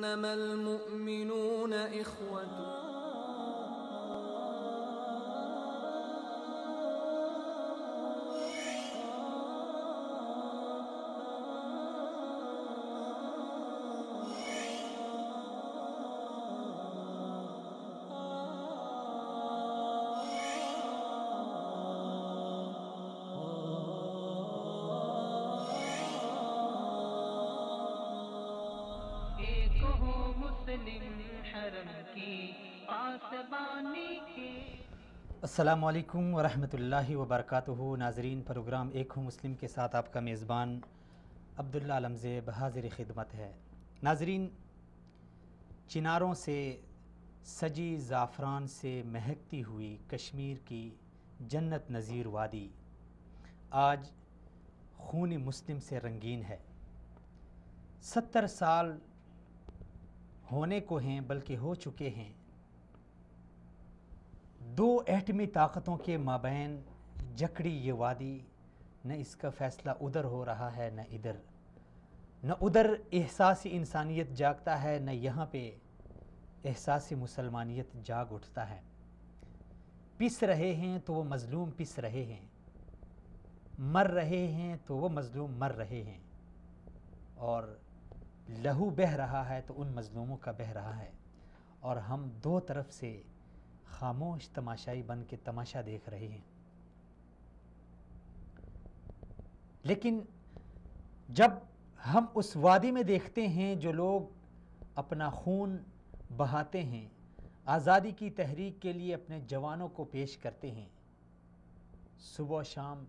इन्नमल मुअ्मिनून इख्वतुन। अस्सलामुअलैकुम वरहमतुल्लाहि वबरकातुहू। नाज़रीन, प्रोग्राम एक हूँ मुस्लिम के साथ आपका मेज़बान अब्दुल्ला अलमज़ेब हाज़िर खिदमत है। नाज़रीन, चिनारों से सजी ज़ाफ़रान से महकती हुई कश्मीर की जन्नत नज़ीर वादी आज खून मुस्लिम से रंगीन है। 70 साल होने को हैं, बल्कि हो चुके हैं। दो एटमी ताकतों के माबैन जकड़ी ये वादी, न इसका फ़ैसला उधर हो रहा है न इधर, न उधर एहसास इंसानियत जागता है न यहाँ पे एहसास मुसलमानियत जाग उठता है। पिस रहे हैं तो वो मज़लूम पिस रहे हैं, मर रहे हैं तो वो मज़लूम मर रहे हैं, और लहू बह रहा है तो उन मज़लूमों का बह रहा है, और हम दो तरफ से खामोश तमाशाई बन के तमाशा देख रहे हैं। लेकिन जब हम उस वादी में देखते हैं जो लोग अपना खून बहाते हैं, आज़ादी की तहरीक के लिए अपने जवानों को पेश करते हैं, सुबह शाम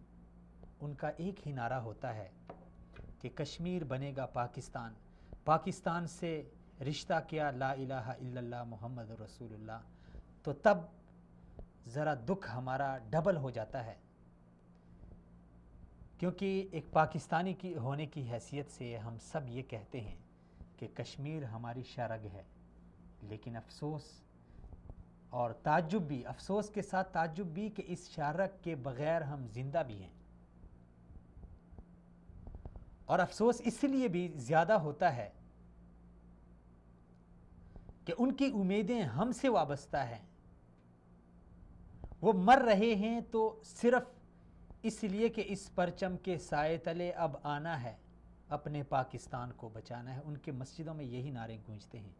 उनका एक ही नारा होता है कि कश्मीर बनेगा पाकिस्तान, पाकिस्तान से रिश्ता किया ला इलाहा इल्लल्लाह मुहम्मद रसूलुल्लाह। तो तब ज़रा दुख हमारा डबल हो जाता है, क्योंकि एक पाकिस्तानी की होने की हैसियत से हम सब ये कहते हैं कि कश्मीर हमारी शरग है। लेकिन अफसोस और ताज्जुब भी, अफसोस के साथ ताज्जुब भी कि इस शरग के बग़ैर हम जिंदा भी हैं। और अफसोस इसलिए भी ज़्यादा होता है कि उनकी उम्मीदें हमसे वाबस्ता हैं। वो मर रहे हैं तो सिर्फ इसलिए कि इस परचम के साए तले अब आना है, अपने पाकिस्तान को बचाना है। उनके मस्जिदों में यही नारे गूंजते हैं,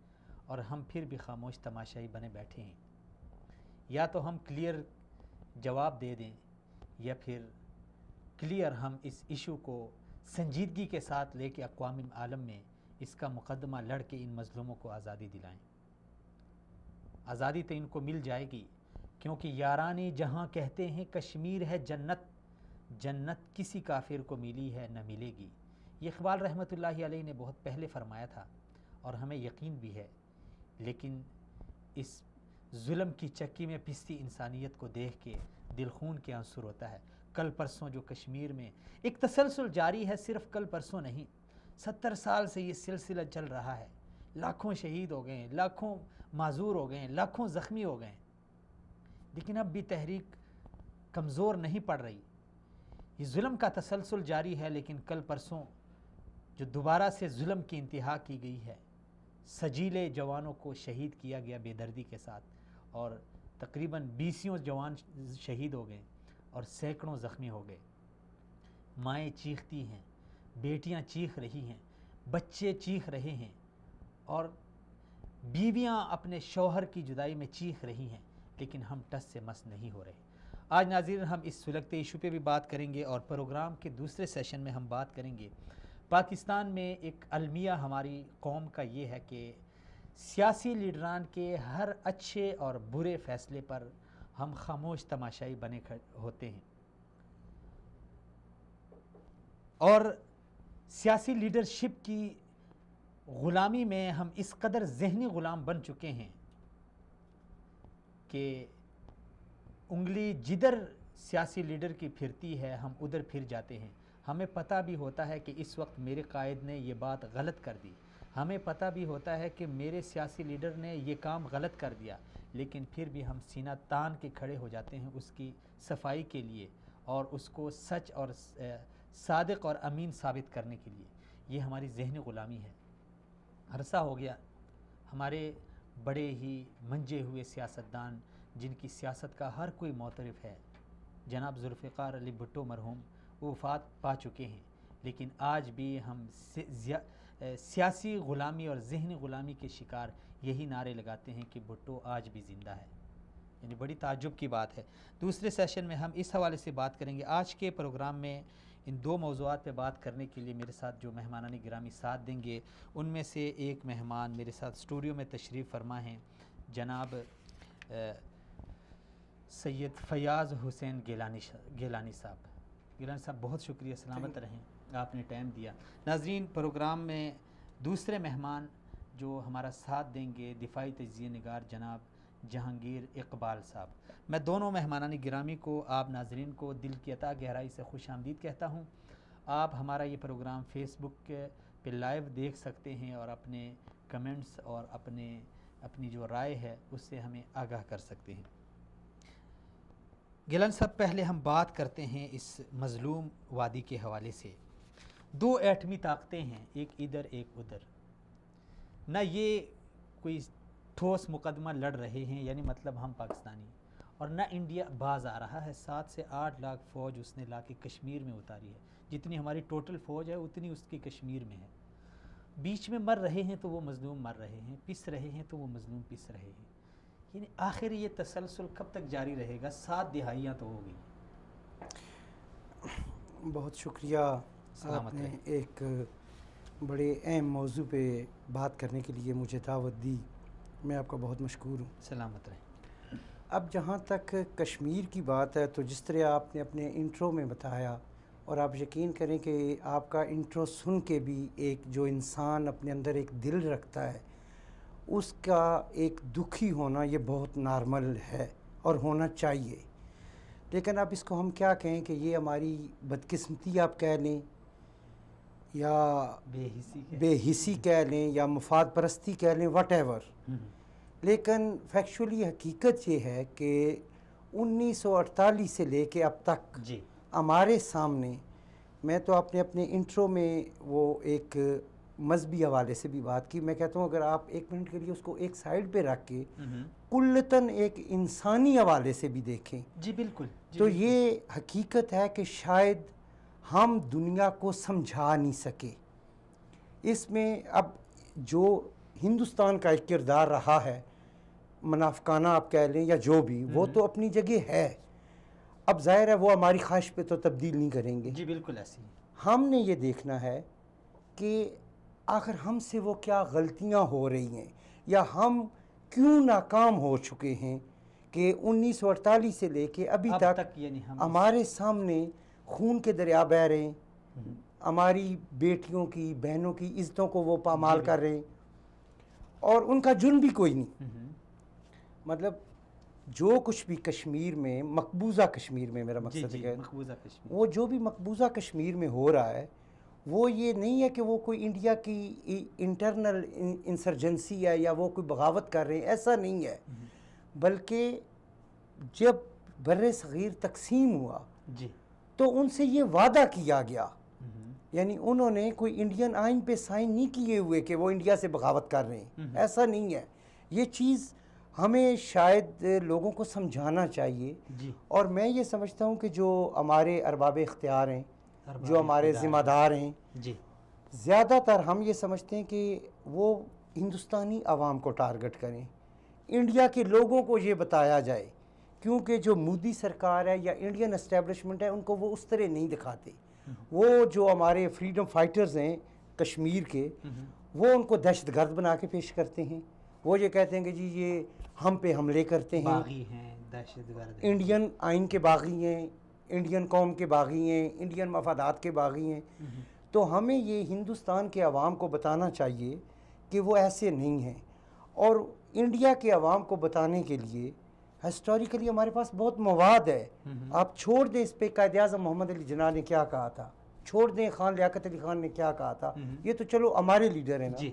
और हम फिर भी खामोश तमाशाई बने बैठे हैं। या तो हम क्लियर जवाब दे दें, या फिर क्लियर हम इस इशू को संजीदगी के साथ लेके अक़वाम आलम में इसका मुकदमा लड़ के इन मज़लूमों को आज़ादी दिलाएं। आज़ादी तो इनको मिल जाएगी, क्योंकि यारानी जहाँ कहते हैं कश्मीर है जन्नत, जन्नत किसी काफिर को मिली है न मिलेगी। ये इक़बाल रहमतुल्लाहि अलैहि ने बहुत पहले फ़रमाया था, और हमें यकीन भी है। लेकिन इस जुल्म की चक्की में पिसती इंसानियत को देख के दिल खून के आंसू होता है। कल परसों जो कश्मीर में एक तसलसल जारी है, सिर्फ कल परसों नहीं, 70 साल से ये सिलसिला चल रहा है। लाखों शहीद हो गए, लाखों माजूर हो गए, लाखों ज़ख्मी हो गए, लेकिन अब भी तहरीक कमज़ोर नहीं पड़ रही। ये जुल्म का तसलसल जारी है। लेकिन कल परसों जो दोबारा से जुल्म की इंतहा की गई है, सजीले जवानों को शहीद किया गया बेदर्दी के साथ, और तकरीबन 20 जवान शहीद हो गए और सैकड़ों ज़ख्मी हो गए। माएँ चीखती हैं, बेटियां चीख रही हैं, बच्चे चीख रहे हैं, और बीवियां अपने शौहर की जुदाई में चीख रही हैं, लेकिन हम टस से मस नहीं हो रहे। आज नाज़रीन, हम इस सुलगते इशू पे भी बात करेंगे, और प्रोग्राम के दूसरे सेशन में हम बात करेंगे पाकिस्तान में एक अलमिया हमारी कौम का ये है कि सियासी लीडरान के हर अच्छे और बुरे फ़ैसले पर हम खामोश तमाशाई बने होते हैं, और सियासी लीडरशिप की ग़ुलामी में हम इस कदर ज़हनी ग़ुलाम बन चुके हैं कि उंगली जिधर सियासी लीडर की फिरती है हम उधर फिर जाते हैं। हमें पता भी होता है कि इस वक्त मेरे कायद ने ये बात गलत कर दी, हमें पता भी होता है कि मेरे सियासी लीडर ने ये काम गलत कर दिया, लेकिन फिर भी हम सीना तान के खड़े हो जाते हैं उसकी सफाई के लिए, और उसको सच और सादिक और अमीन साबित करने के लिए। ये हमारी ज़हनी ग़ुलामी है। अरसा हो गया हमारे बड़े ही मंजे हुए सियासतदान जिनकी सियासत का हर कोई मोतरफ है, जनाब जुल्फ़िकार अली भुट्टो मरहूम, वो वफ़ात पा चुके हैं, लेकिन आज भी हम सियासी ग़ुलामी और ज़हनी ग़ुलामी के शिकार यही नारे लगाते हैं कि भुट्टो आज भी ज़िंदा है। यानी बड़ी ताज्जुब की बात है। दूसरे सेशन में हम इस हवाले से बात करेंगे। आज के प्रोग्राम में इन दो मौज़ूआत पे बात करने के लिए मेरे साथ जो मेहमानानी गिरामी साथ देंगे, उनमें से एक मेहमान मेरे साथ स्टूडियो में तशरीफ़ फरमा हैं, जनाब सैयद फयाज़ हुसैन गिलानी साहब। गिलानी साहब, बहुत शुक्रिया, सलामत रहें, आपने टाइम दिया। नाज़रीन, प्रोग्राम में दूसरे मेहमान जो हमारा साथ देंगे, दिफाई तजिज़िया निगार जनाब जहांगीर इकबाल साहब। मैं दोनों मेहमानानी गिरामी को, आप नाज़रीन को दिल की अता गहराई से खुश आमदीद कहता हूँ। आप हमारा ये प्रोग्राम फ़ेसबुक पे लाइव देख सकते हैं और अपने कमेंट्स और अपनी जो राय है उससे हमें आगाह कर सकते हैं। गिलानी साहब, पहले हम बात करते हैं इस मज़लूम वादी के हवाले से। दो एटमी ताकतें हैं, एक इधर एक उधर, ना ये कोई ठोस मुकदमा लड़ रहे हैं, यानी मतलब हम पाकिस्तानी, और ना इंडिया बाज आ रहा है। 7 से 8 लाख फ़ौज उसने ला के कश्मीर में उतारी है, जितनी हमारी टोटल फ़ौज है उतनी उसकी कश्मीर में है। बीच में मर रहे हैं तो वो मज़लूम मर रहे हैं, पिस रहे हैं तो वो मज़लूम पिस रहे हैं। यानी आखिर ये तसलसल कब तक जारी रहेगा? 7 दिहाइयाँ तो हो गई। बहुत शुक्रिया, आपने एक बड़े अहम मौजू पे बात करने के लिए मुझे दावत दी, मैं आपका बहुत मशकूर हूँ। सलामत रहे। अब जहाँ तक कश्मीर की बात है, तो जिस तरह आपने अपने इंट्रो में बताया, और आप यकीन करें कि आपका इंट्रो सुन के भी एक जो इंसान अपने अंदर एक दिल रखता है, उसका एक दुखी होना ये बहुत नॉर्मल है और होना चाहिए। लेकिन अब इसको हम क्या कहें कि ये हमारी बदकिस्मती आप कह लें, या बेहिसी कह लें, या मुफाद परस्ती कह लें, वट। लेकिन फैक्चुअली हकीकत ये है कि 1948 से लेके अब तक जी हमारे सामने, मैं तो आपने अपने इंट्रो में वो एक मजहबी हवाले से भी बात की, मैं कहता हूँ अगर आप 1 मिनट के लिए उसको एक साइड पे रख के कुल्लतन एक इंसानी हवाले से भी देखें, जी बिल्कुल, तो ये हकीकत है कि शायद हम दुनिया को समझा नहीं सके। इसमें अब जो हिंदुस्तान का एक किरदार रहा है, मुनाफिकाना आप कह लें या जो भी, वो तो अपनी जगह है। अब जाहिर है वो हमारी ख्वाहिश पे तो तब्दील नहीं करेंगे। जी बिल्कुल ऐसी। हमने ये देखना है कि आखिर हमसे वो क्या गलतियां हो रही हैं, या हम क्यों नाकाम हो चुके हैं कि 1948 से लेके अभी तक यानी हमारे सामने खून के दरिया बह रहे हैं, हमारी बेटियों की, बहनों की इज्जतों को वो पामाल कर रहे हैं, और उनका जुर्म भी कोई नहीं। मतलब जो कुछ भी कश्मीर में, मकबूजा कश्मीर में, मेरा मकसद है, वो जो भी मकबूजा कश्मीर में हो रहा है, वो ये नहीं है कि वो कोई इंडिया की इंटरनल इंसर्जेंसी है या वो कोई बगावत कर रहे हैं, ऐसा नहीं है। बल्कि जब बर्रे सगीर तकसीम हुआ जी, तो उनसे ये वादा किया गया, यानी उन्होंने कोई इंडियन आइन पे साइन नहीं किए हुए कि वो इंडिया से बगावत कर रहे हैं, ऐसा नहीं है। ये चीज़ हमें शायद लोगों को समझाना चाहिए जी। और मैं ये समझता हूँ कि जो हमारे अरबाब इख्तियार हैं, जो हमारे ज़िम्मेदार हैं जी, ज़्यादातर हम ये समझते हैं कि वो हिंदुस्तानी आवाम को टारगेट करें, इंडिया के लोगों को ये बताया जाए, क्योंकि जो मोदी सरकार है या इंडियन एस्टेब्लिशमेंट है, उनको वो उस तरह नहीं दिखाते। वो जो हमारे फ्रीडम फाइटर्स हैं कश्मीर के, वो उनको दहशतगर्द बना के पेश करते हैं। वो ये कहते हैं कि जी ये हम पे हमले करते हैं, दहशतगर्द, इंडियन आइन के बागी हैं, इंडियन कौम के बागी हैं, इंडियन मफादात के बागी हैं। तो हमें ये हिंदुस्तान के अवाम को बताना चाहिए कि वो ऐसे नहीं हैं, और इंडिया के अवाम को बताने के लिए हिस्टोरिकली हमारे पास बहुत मवाद है। आप छोड़ दें इस पे कायद आज़म मोहम्मद अली जिन्ना ने क्या कहा था, छोड़ दें खान लियाकत अली खान ने क्या कहा था, ये तो चलो हमारे लीडर हैं ना।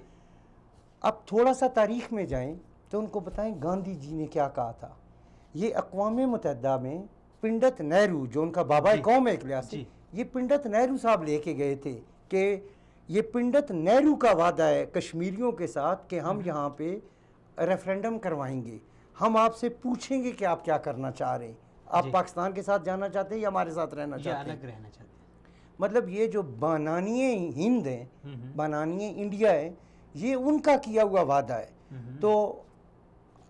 अब थोड़ा सा तारीख़ में जाएं तो उनको बताएं गांधी जी ने क्या कहा था। ये अक़वाम मुत्तहिदा में पंडित नेहरू, जो उनका बाबा कौम है एक लिहाज से, ये पंडित नेहरू साहब लेके गए थे कि ये पंडित नेहरू का वादा है कश्मीरियों के साथ कि हम यहाँ पे रेफरेंडम करवाएंगे, हम आपसे पूछेंगे कि आप क्या करना चाह रहे हैं, आप पाकिस्तान के साथ जाना चाहते हैं या हमारे साथ रहना चाहते हैं, अलग रहना चाहते हैं। मतलब ये जो बानानिए हिंद है, बानानिए इंडिया है, ये उनका किया हुआ वादा है। तो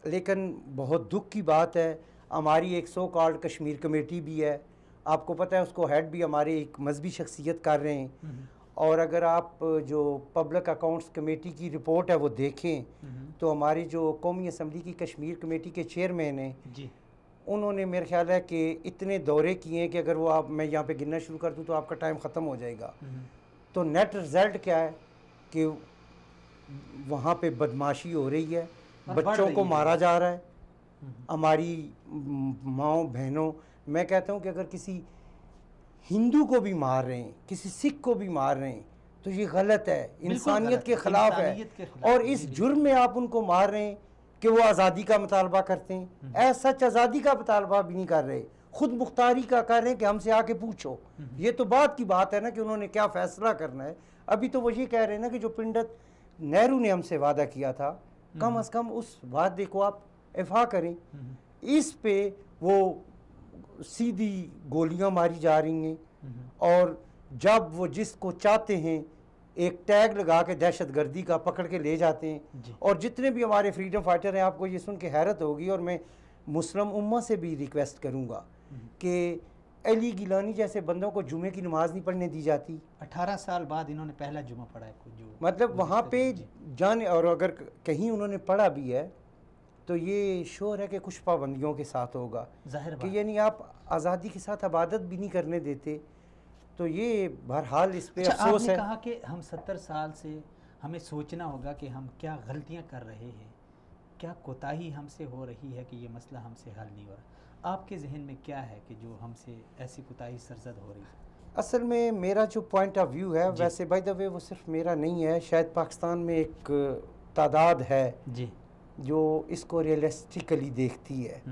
लेकिन बहुत दुख की बात है, हमारी एक सो कॉल्ड कश्मीर कमेटी भी है, आपको पता है उसको हेड भी हमारे एक मजहबी शख्सियत कर रहे हैं। और अगर आप जो पब्लिक अकाउंट्स कमेटी की रिपोर्ट है वो देखें तो हमारी जो कौमी असम्बली की कश्मीर कमेटी के चेयरमैन हैं जी, उन्होंने मेरे ख्याल है कि इतने दौरे किए हैं कि अगर वो आप मैं यहाँ पे गिनना शुरू कर दूँ तो आपका टाइम ख़त्म हो जाएगा। तो नेट रिज़ल्ट क्या है कि वहाँ पे बदमाशी हो रही है, बच्चों को मारा जा रहा है, हमारी माँओं बहनों, मैं कहता हूँ कि अगर किसी हिंदू को भी मार रहे हैं, किसी सिख को भी मार रहे हैं तो ये गलत है, इंसानियत के ख़िलाफ़ है। और इस जुर्म में आप उनको मार रहे हैं कि वो आज़ादी का मुतालबा करते हैं, ऐसा सच आज़ादी का मुतालबा भी नहीं कर रहे, खुद मुख्तारी का कर रहे हैं कि हमसे आके पूछो। ये तो बात की बात है ना कि उन्होंने क्या फ़ैसला करना है। अभी तो वो ये कह रहे हैं ना कि जो पंडित नेहरू ने हमसे वादा किया था, कम अज़ कम उस वादे को आप इफ़ा करें। इस पे वो सीधी गोलियां मारी जा रही हैं और जब वो जिसको चाहते हैं एक टैग लगा के दहशतगर्दी का पकड़ के ले जाते हैं। और जितने भी हमारे फ्रीडम फाइटर हैं, आपको ये सुन के हैरत होगी, और मैं मुस्लिम उम्मा से भी रिक्वेस्ट करूँगा कि अली गिलानी जैसे बंदों को जुमे की नमाज नहीं पढ़ने दी जाती। 18 साल बाद इन्होंने पहला जुमा पढ़ा है, जो मतलब वहाँ पे जाने, और अगर कहीं उन्होंने पढ़ा भी है तो ये श्योर है कि कुछ पाबंदियों के साथ होगा, जाहिर कि यानी आप आज़ादी के साथ इबादत भी नहीं करने देते। तो ये बहरहाल इस पे अफसोस है। कहा कि हम 70 साल से हमें सोचना होगा कि हम क्या गलतियां कर रहे हैं, क्या कोताही हमसे हो रही है कि ये मसला हमसे हल नहीं हो रहा। आपके जहन में क्या है कि जो हमसे ऐसी कोताही सरजद हो रही है? असल में मेरा जो पॉइंट ऑफ व्यू है, वैसे बाय द वे वो सिर्फ मेरा नहीं है, शायद पाकिस्तान में एक तादाद है जी जो इसको रियलिस्टिकली देखती है।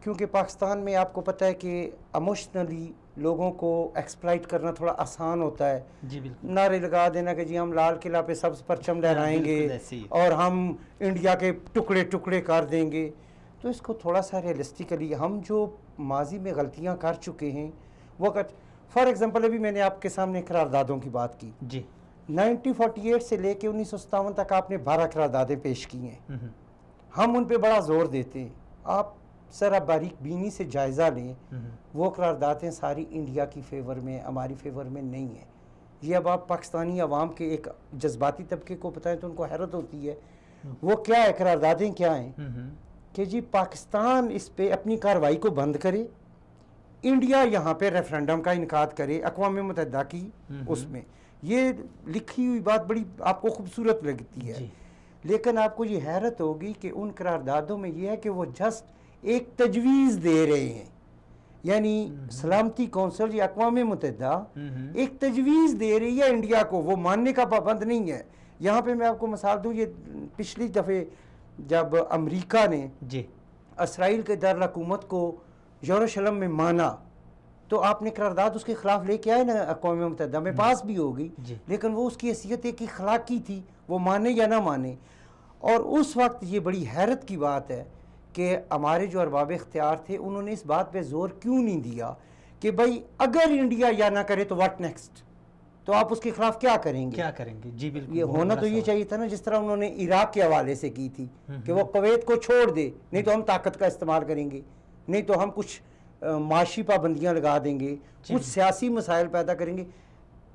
क्योंकि पाकिस्तान में आपको पता है कि इमोशनली लोगों को एक्सप्लॉइट करना थोड़ा आसान होता है। जी बिल्कुल, नारे लगा देना कि जी हम लाल किला पे सब्ज़ परचम लहराएंगे और हम इंडिया के टुकड़े टुकड़े कर देंगे। तो इसको थोड़ा सा रियलिस्टिकली हम जो माजी में गलतियां कर चुके हैं वो कर, फॉर एग्ज़ाम्पल अभी मैंने आपके सामने करारदादों की बात की जी, 1948 से लेके 1957 तक आपने 12 करारदादें पेश की हैं। हम उन पे बड़ा ज़ोर देते हैं, आप सर आप बारीक बीनी से जायज़ा लें, वो करारदादें सारी इंडिया की फेवर में, हमारी फेवर में नहीं है। ये अब आप पाकिस्तानी अवाम के एक जज्बाती तबके को बताएं तो उनको हैरत होती है। वो क्या है, करारदादें क्या हैं कि जी पाकिस्तान इस पे अपनी कार्रवाई को बंद करे, इंडिया यहाँ पे रेफरेंडम का इनकाद करे अक़वाम मुत्तहिदा की उसमें। ये लिखी हुई बात बड़ी आपको खूबसूरत लगती है, लेकिन आपको ये हैरत होगी कि उन करारदादों में ये है कि वो जस्ट एक तजवीज़ दे रहे हैं, यानी सलामती कौंसिल या अक़वाम मुत्तहिदा एक तजवीज़ दे रही है इंडिया को, वो मानने का पाबंद नहीं है। यहाँ पे मैं आपको मिसाल दूँ, ये पिछली दफ़े जब अमेरिका ने इसराइल के दारुल हुकूमत को यरूशलेम में माना तो आपने करारदाद उसके खिलाफ लेके आए ना, अक़वाम मुत्तहिदा में पास भी होगी, लेकिन वो उसकी हैसियत एक अखलाकी थी, वो माने या ना माने। और उस वक्त ये बड़ी हैरत की बात है कि हमारे जो अरबाब इख्तियार थे उन्होंने इस बात पे जोर क्यों नहीं दिया कि भाई अगर इंडिया या ना करे तो व्हाट नेक्स्ट, तो आप उसके खिलाफ क्या करेंगे। जी बिल्कुल, ये होना तो ये चाहिए था ना, जिस तरह उन्होंने इराक के हवाले से की थी कि वो कुवैत को छोड़ दे, नहीं तो हम ताकत का इस्तेमाल करेंगे, नहीं तो हम कुछ माशी पाबंदियाँ लगा देंगे, कुछ सियासी मसाइल पैदा करेंगे।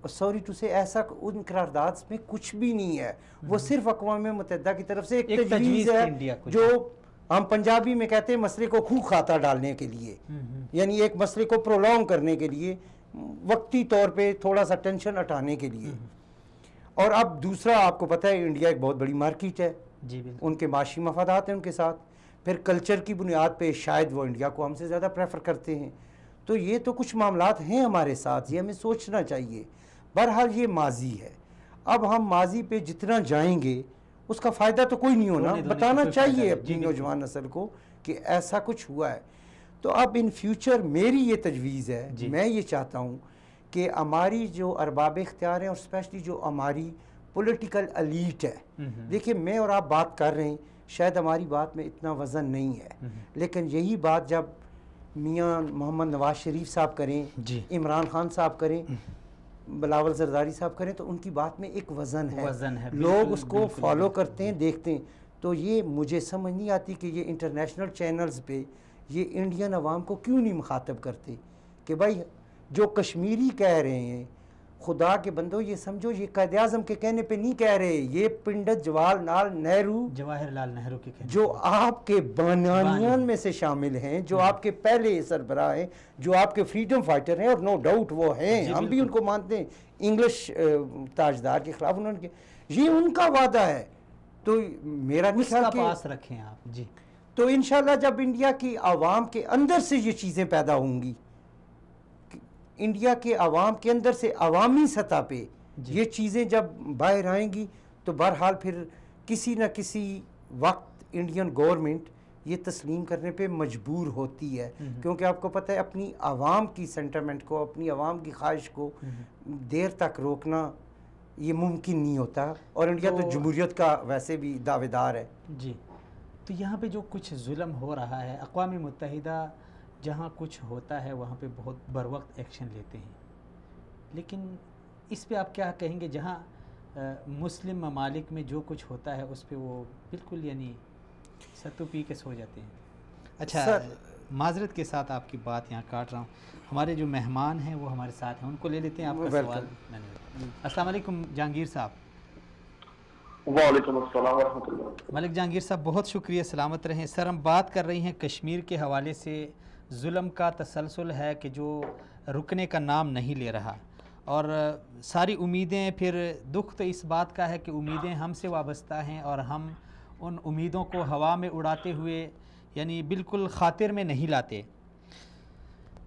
सॉरी टू से ऐसा उन करारदाद में कुछ भी नहीं है, वो सिर्फ अक़वाम मुत्तहिदा की तरफ से एक तजवीज़ है जो हम पंजाबी में कहते हैं मसले को खूब खाता डालने के लिए, यानी एक मसले को प्रोलॉन्ग करने के लिए, वक्ती तौर पे थोड़ा सा टेंशन हटाने के लिए। और अब दूसरा आपको पता है इंडिया एक बहुत बड़ी मार्केट है, उनके माशी मफादात हैं उनके साथ, फिर कल्चर की बुनियाद पे शायद वो इंडिया को हमसे ज़्यादा प्रेफर करते हैं। तो ये तो कुछ मामलात हैं हमारे साथ, ये हमें सोचना चाहिए। बहरहाल ये माजी है, अब हम माजी पे जितना जाएंगे उसका फ़ायदा तो कोई नहीं होना, बताना चाहिए अपनी नौजवान नस्ल को कि ऐसा कुछ हुआ है। तो अब इन फ्यूचर मेरी ये तजवीज़ है, मैं ये चाहता हूँ कि हमारी जो अरबाब इख्तियार हैं और स्पेशली जो हमारी पॉलिटिकल एलीट है, देखिए मैं और आप बात कर रहे हैं, शायद हमारी बात में इतना वज़न नहीं है, लेकिन यही बात जब मियाँ मोहम्मद नवाज शरीफ साहब करें, इमरान खान साहब करें, बिलावल जरदारी साहब करें, तो उनकी बात में एक वज़न है, लोग उसको फॉलो करते हैं, देखते हैं। तो ये मुझे समझ नहीं आती कि ये इंटरनेशनल चैनल्स पे ये इंडियन अवाम को क्यों नहीं मुखातब करते कि भाई जो कश्मीरी कह रहे हैं, खुदा के बंदो ये समझो ये कायदे आज़म के कहने पे नहीं कह रहे, ये पंडित जवाहरलाल नेहरू के कहने, जो आपके बानियान में से शामिल हैं, जो आपके पहले सरबराह हैं, जो आपके फ्रीडम फाइटर हैं, और नो डाउट वो हैं, हम भी उनको मानते हैं, इंग्लिश ताजदार के खिलाफ उन्होंने, ये उनका वादा है। तो मेरा ख्याल पास रखें आप जी। तो इंशाल्लाह जब इंडिया की आवाम के अंदर से ये चीज़ें पैदा होंगी, इंडिया के आवाम के अंदर से अवामी सतह पे ये चीज़ें जब बाहर आएंगी, तो बहरहाल फिर किसी न किसी वक्त इंडियन गवर्नमेंट ये तस्लीम करने पे मजबूर होती है, क्योंकि आपको पता है अपनी आवाम की सेंटिमेंट को, अपनी आवाम की ख्वाहिश को देर तक रोकना ये मुमकिन नहीं होता, और इंडिया तो जमहूरियत का वैसे भी दावेदार है जी। तो यहाँ पे जो कुछ जुल्म हो रहा है, अक़वाम मुत्तहिदा जहाँ कुछ होता है वहाँ पे बहुत बर वक्त एक्शन लेते हैं, लेकिन इस पे आप क्या कहेंगे जहाँ मुस्लिम ममालिक में जो कुछ होता है उस पे वो बिल्कुल यानी सत्तू पी के सो जाते हैं। अच्छा, माजरत के साथ आपकी बात यहाँ काट रहा हूँ, हमारे जो मेहमान हैं वो हमारे साथ हैं, उनको ले लेते हैं। आपका सवाल अस्सलाम वालेकुम जहांगीर साहब। वालेकुम अस्सलाम रहमतुल्लाह। मलिक जहांगीर साहब बहुत शुक्रिया, सलामत रहें। सर हम बात कर रही हैं कश्मीर के हवाले से, जुल्म का तसलसल है कि जो रुकने का नाम नहीं ले रहा, और सारी उम्मीदें, फिर दुख तो इस बात का है कि उम्मीदें हमसे वाबस्ता हैं और हम उन उम्मीदों को हवा में उड़ाते हुए यानी बिल्कुल ख़ातिर में नहीं लाते।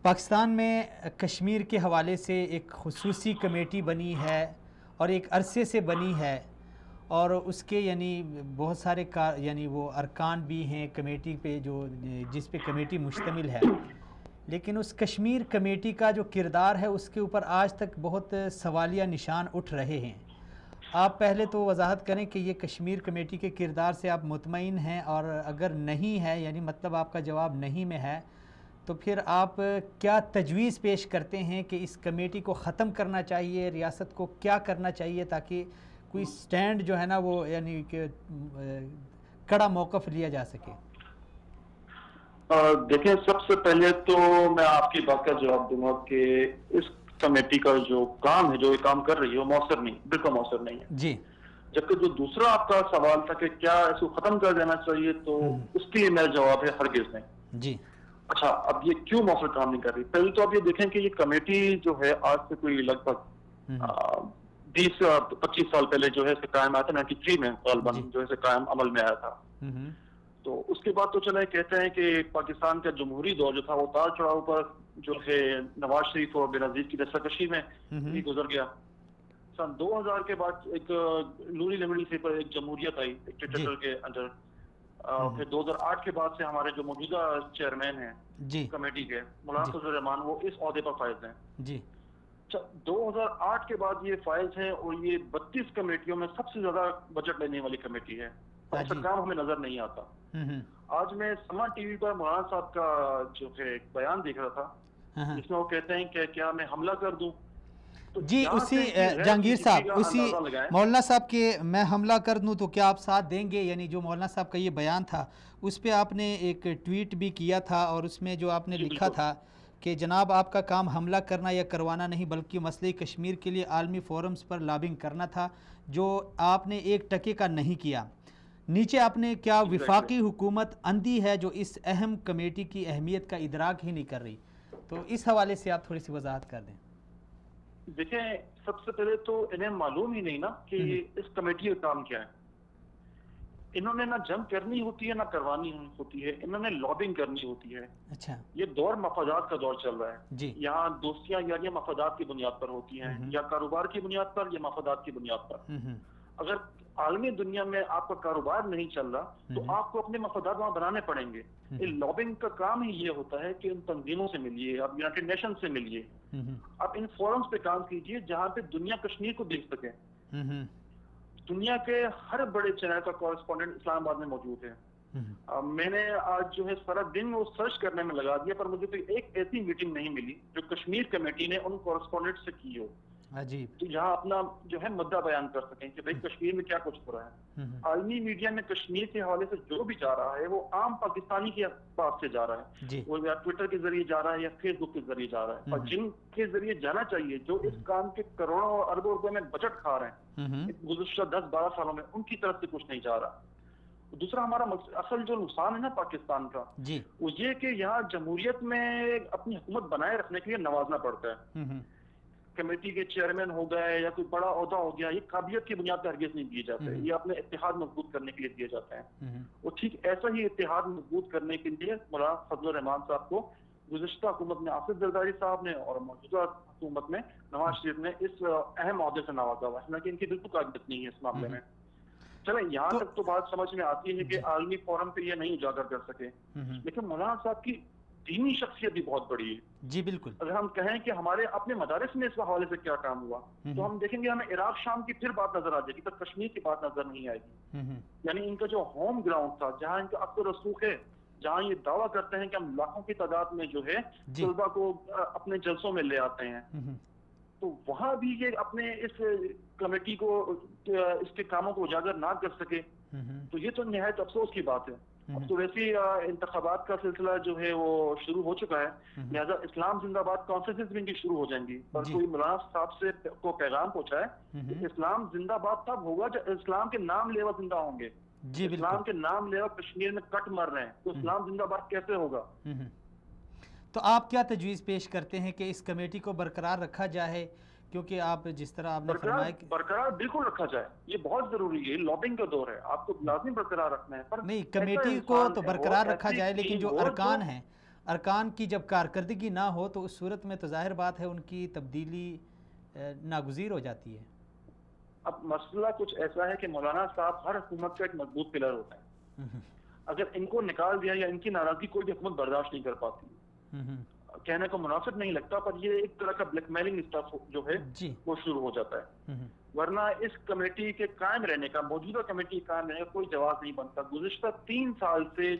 पाकिस्तान में कश्मीर के हवाले से एक खुसूसी कमेटी बनी है और एक अरसे से बनी है, और उसके यानी बहुत सारे यानी वो अरकान भी हैं कमेटी पे, जो जिस पे कमेटी मुश्तमिल है, लेकिन उस कश्मीर कमेटी का जो किरदार है उसके ऊपर आज तक बहुत सवालिया निशान उठ रहे हैं। आप पहले तो वजाहत करें कि ये कश्मीर कमेटी के किरदार से आप मुतमईन हैं, और अगर नहीं है यानी मतलब आपका जवाब नहीं में है, तो फिर आप क्या तजवीज़ पेश करते हैं कि इस कमेटी को ख़त्म करना चाहिए, रियासत को क्या करना चाहिए ताकि कोई स्टैंड जो है ना वो यानी कि कड़ा मौक़िफ़ लिया जा सके? देखिए, सबसे पहले तो मैं आपकी बात का जवाब दूंगा कि इस कमेटी का जो काम है, जो ये काम कर रही है, वो मौसर नहीं, बिल्कुल मौसर नहीं है जी। जबकि जो दूसरा आपका सवाल था कि क्या इसको खत्म कर देना चाहिए, तो उसके लिए मेरा जवाब है हरगिज़ नहीं जी। अच्छा, अब ये क्यों मौसर काम नहीं कर रही? पहले तो आप ये देखें कि ये कमेटी जो है आज से कोई लगभग 20-25 साल पहले जो है इसे कायम आया था, 93 में गालिबन जो है कायम अमल में आया था। तो उसके बाद तो चला कहते हैं कि पाकिस्तान का जमहूरी दौर जो था वो तार चढ़ाव पर जो है नवाज शरीफ और बेनजीर की दस्तकशी में भी गुजर गया। सन 2000 के बाद एक नूरी लमड़ी से पर एक जमहूरियत आई डिक्टेटर के अंदर। फिर 2008 के बाद से हमारे जो मौजूदा चेयरमैन हैं कमेटी के मौलाना फजल रहमान, वो इस ओहदे पर फायज हैं जी। 2008 के बाद ये फाइल्स हैं और ये 32 कमेटियों में सबसे ज्यादा बजट लेने वाली कमेटी है। उसका काम हमें नजर नहीं आता। आज मैं समा टीवी पर मौलाना साहब का जो है एक बयान देख रहा था, जिसमें वो कहते हैं कि क्या मैं हमला कर दूं? तो जी, उसी जहांगीर साहब, उसी मौलाना साहब के मैं हमला कर दूं तो क्या आप साथ देंगे, यानी जो मौलाना साहब का ये बयान था उस पर आपने एक ट्वीट भी किया था, और उसमें जो आपने लिखा था कि जनाब आपका काम हमला करना या करवाना नहीं बल्कि मसले कश्मीर के लिए आलमी फोरम्स पर लॉबिंग करना था, जो आपने 1 टके का नहीं किया। नीचे आपने क्या विफाकी हुकूमत अंधी है जो इस अहम कमेटी की अहमियत का इदराक ही नहीं कर रही? तो इस हवाले से आप थोड़ी सी वजाहत कर दें। देखें, सबसे पहले तो इन्हें मालूम ही नहीं ना कि इस कमेटी का काम क्या है। इन्होंने ना जंग करनी होती है ना करवानी होती है, इन्होंने लॉबिंग करनी होती है। अच्छा, ये दौर मफादात का दौर चल रहा है जी। यहाँ दोस्तियां यारियां मफादात की बुनियाद पर होती हैं, या कारोबार की बुनियाद पर या मफादात की बुनियाद पर। अगर आलमी दुनिया में आपका कारोबार नहीं चल रहा तो आपको अपने मफादात वहां बनाने पड़ेंगे। ये लॉबिंग का काम ही ये होता है कि उन तंजीमों से मिलिए, आप यूनाइटेड नेशन से मिलिए, आप इन फोरम्स पे काम कीजिए जहां पे दुनिया कश्मीर को देख सके। दुनिया के हर बड़े चैनल का कॉरेस्पॉन्डेंट इस्लामाबाद में मौजूद है। मैंने आज जो है सारा दिन वो सर्च करने में लगा दिया, पर मुझे तो एक ऐसी मीटिंग नहीं मिली जो कश्मीर कमेटी ने उन कॉरेस्पॉन्डेंट से की हो, अजीब, तो जहां अपना जो है मुद्दा बयान कर सकें कि भाई कश्मीर में क्या कुछ हो रहा है। आलमी मीडिया में कश्मीर के हवाले से जो भी जा रहा है वो आम पाकिस्तानी के पास से जा रहा है, वो या ट्विटर के जरिए जा रहा है या फेसबुक के जरिए जा रहा है, और जिनके जरिए जाना चाहिए, जो इस काम के करोड़ों और अरबों रुपए में बजट खा रहे हैं गुज़श्ता 10-12 सालों में, उनकी तरफ से कुछ नहीं जा रहा। दूसरा हमारा असल जो नुकसान है ना पाकिस्तान का, वो ये कि यहाँ जमहूरियत में अपनी हुकूमत बनाए रखने के लिए नवाजना पड़ता है। कमेटी के चेयरमैन हो गए या कोई बड़ा ओहदा हो गया, ये काबिलियत की बुनियाद पर हरगिज़ नहीं दिए जाते, ये अपने इत्तेहाद मजबूत करने के लिए दिए जाते हैं। वो ठीक ऐसा ही इत्तेहाद मजबूत करने के लिए मौलाना फजल रहमान साहब को गुज़श्ता हुकूमत में आसिफ जरदारी साहब ने और मौजूदा हुकूमत में नवाज शरीफ ने इस अहम ओहदे से नवाजा हुआ है, हालांकि इनकी बिल्कुल काबिलियत नहीं है इस मामले में। चले यहाँ तक तो बात समझ में आती है कि आलमी फोरम पे ये नहीं उजागर कर सके, लेकिन मौलाना साहब की दीनी शख्सियत भी बहुत बड़ी है। जी बिल्कुल। अगर हम कहें कि हमारे अपने मदारिस में इस हवाले से क्या काम हुआ, तो हम देखेंगे हमें इराक शाम की फिर बात नजर आ जाएगी, पर कश्मीर की बात नजर नहीं आएगी। यानी इनका जो होम ग्राउंड था, जहाँ इनका अक्सर रसूख है, जहाँ ये दावा करते हैं कि हम लाखों की तादाद में जो है तलबा को अपने जलसों में ले आते हैं, तो वहां भी ये अपने इस कमेटी को इसके कामों को उजागर ना कर सके, तो ये तो निहायत अफसोस की बात है। अब तो वैसे इंतखाबात का सिलसिला जो है वो शुरू हो चुका है, लिहाजा इस्लाम जिंदाबाद कॉन्फ्रेंसेस भी इनकी शुरू हो जाएंगी। पर कोई मौलाना साहब से को पैगाम पहुंचा है, इस्लाम जिंदाबाद तब होगा जब इस्लाम के नाम लेवा जिंदा होंगे। इस्लाम के नाम लेवा कश्मीर में कट मर रहे हैं, तो इस्लाम जिंदाबाद कैसे होगा? तो आप क्या तजवीज़ पेश करते हैं कि इस कमेटी को बरकरार रखा जाए, क्योंकि आप जिस तरह आपने फरमाया कि बरकरार बिल्कुल रखा जाए, ये बहुत जरूरी है, लॉबिंग का दौर है, आपको लाजिम बरकरार रखना है। पर नहीं, कमेटी को तो बरकरार रखा जाए, लेकिन जो अरकान हैं, अरकान की जब कारकर्दगी ना हो तो उस सूरत में तो जाहिर बात है उनकी तब्दीली नागुज़ीर हो जाती है। अब मसला कुछ ऐसा है कि मौलाना साहब हर हुकूमत का एक मजबूत पिलर होता है, अगर इनको निकाल दिया या इनकी नाराजगी कोई भी हुकूमत बर्दाश्त नहीं कर पाती। कहने को मुनासिब नहीं लगता, पर ये एक तरह का ब्लैकमेलिंग स्टफ जो है वो शुरू हो जाता है। वरना इस कमेटी के कायम रहने का, मौजूदा कमेटी कायम रहने का कोई जवाब नहीं बनता। गुज़िश्ता 3 साल से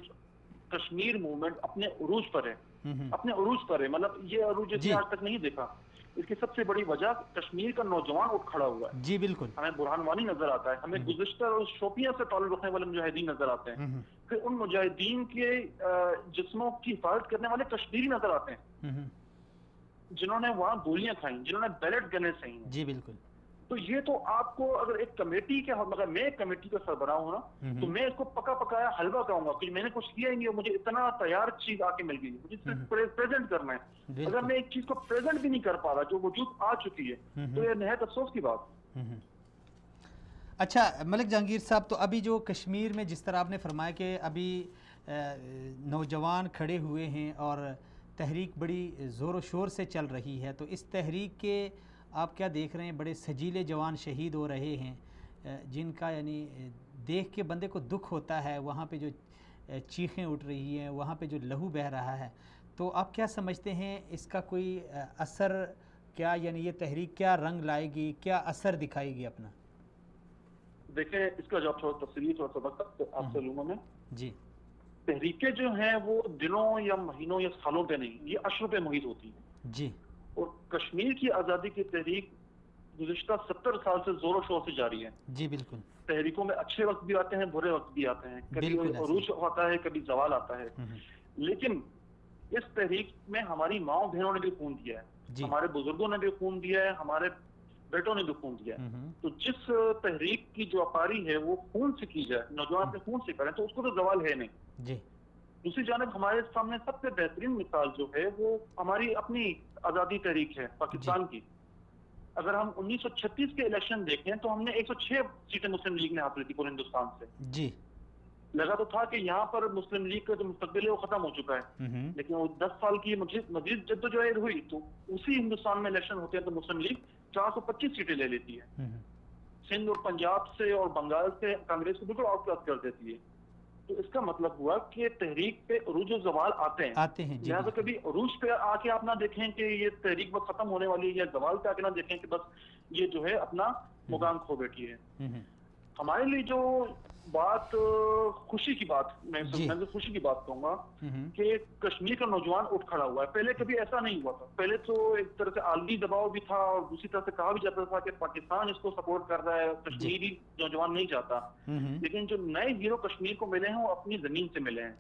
कश्मीर मूवमेंट अपने उरूज पर है, अपने उरूज पर है, मतलब ये अरूज आज तक नहीं देखा। इसकी सबसे बड़ी वजह कश्मीर का नौजवान उठ खड़ा हुआ है। जी बिल्कुल। हमें बुरहान वानी नजर आता है, हमें गुज़िश्ता और शोपियां से ताल्लुक रखने वाले मुजाहिदीन नजर आते हैं, फिर उन मुजाहिदीन के जिस्मों की हिफाजत करने वाले कश्मीरी नजर आते हैं जिन्होंने वहां गोलियां खाई, जिन्होंने बैलेट गने सही हैं। जी बिल्कुल। तो ये तो आपको अगर एक कमेटी के, अगर मैं एक कमेटी का सरबराह हूं ना, तो मैं इसको पका पकाया हलवा कहूंगा, क्योंकि मैंने कुछ किया ही नहीं, मुझे इतना तैयार चीज आके मिल गई, मुझे सिर्फ प्रेजेंट करना है। अगर मैं एक चीज को प्रेजेंट भी नहीं कर पा रहा जो वजूद आ चुकी है, तो ये निहायत अफसोस की बात। अच्छा मलिक जहांगीर साहब, तो अभी जो कश्मीर में जिस तरह आपने फरमाया कि अभी नौजवान खड़े हुए हैं और तहरीक बड़ी ज़ोर शोर से चल रही है, तो इस तहरीक के आप क्या देख रहे हैं? बड़े सजीले जवान शहीद हो रहे हैं, जिनका यानी देख के बंदे को दुख होता है, वहाँ पे जो चीखें उठ रही हैं, वहाँ पे जो लहू बह रहा है, तो आप क्या समझते हैं इसका कोई असर क्या, यानी ये तहरीक क्या रंग लाएगी, क्या असर दिखाएगी अपना? देखें, इसका जवाब थोड़ा तफसीली थोड़ा सा वक्त आपसे लूंगा मैं। जी, तहरीकें जो हैं वो दिनों या महीनों या सालों पे नहीं, ये अशरों पे मुहित होती है। जी। और कश्मीर की आज़ादी की तहरीक गुज़िश्ता 70 साल से जोरों शोर से जारी है। जी बिल्कुल। तहरीकों में अच्छे वक्त भी आते हैं, बुरे वक्त भी आते हैं, कभी उरूज आता है, कभी जवाल आता है, लेकिन इस तहरीक में हमारी माओ बहनों ने भी खून दिया है, हमारे बुजुर्गों ने भी खून दिया है, हमारे बेटों ने भी खून दिया है। तो जिस तहरीक की जो अपारी है वो खून से की जाए, नौजवान अपने खून से करें, तो उसको तो जवाल है नहीं। जी। दूसरी जानब हमारे सामने सबसे बेहतरीन मिसाल जो है वो हमारी अपनी आज़ादी तहरीक है पाकिस्तान की। अगर हम 1936 के इलेक्शन देखें तो हमने 106 सीटें मुस्लिम लीग ने हासिल की पूरे हिंदुस्तान से। जी। लगा तो था कि यहाँ पर मुस्लिम लीग का जो मुस्तकबिल है वो खत्म हो चुका है, लेकिन वो 10 साल की मजीद जद्दोजहद हुई तो उसी हिंदुस्तान में इलेक्शन होते हैं तो मुस्लिम लीग 425 सीटें ले लेती है। सिंध और पंजाब से और बंगाल से कांग्रेस को बिल्कुल आउटक्लास कर देती है। तो इसका मतलब हुआ कि तहरीक पे अरूज और जवाल आते हैं जी लिहाजा कभी अरूज पे आके आप ना देखें कि ये तहरीक बस खत्म होने वाली है, या जवाल पे आके ना देखें कि बस ये जो है अपना मुकाम खो बैठी है। हमारे लिए जो बात खुशी की बात, मैं तो खुशी की बात कहूंगा कि कश्मीर का नौजवान उठ खड़ा हुआ है। पहले कभी ऐसा नहीं हुआ था। पहले तो एक तरह से आलमी दबाव भी था और दूसरी तरह से कहा भी जाता था कि पाकिस्तान इसको सपोर्ट कर रहा है, कश्मीरी नौजवान नहीं चाहता। लेकिन जो नए हीरो कश्मीर को मिले हैं वो अपनी जमीन से मिले हैं।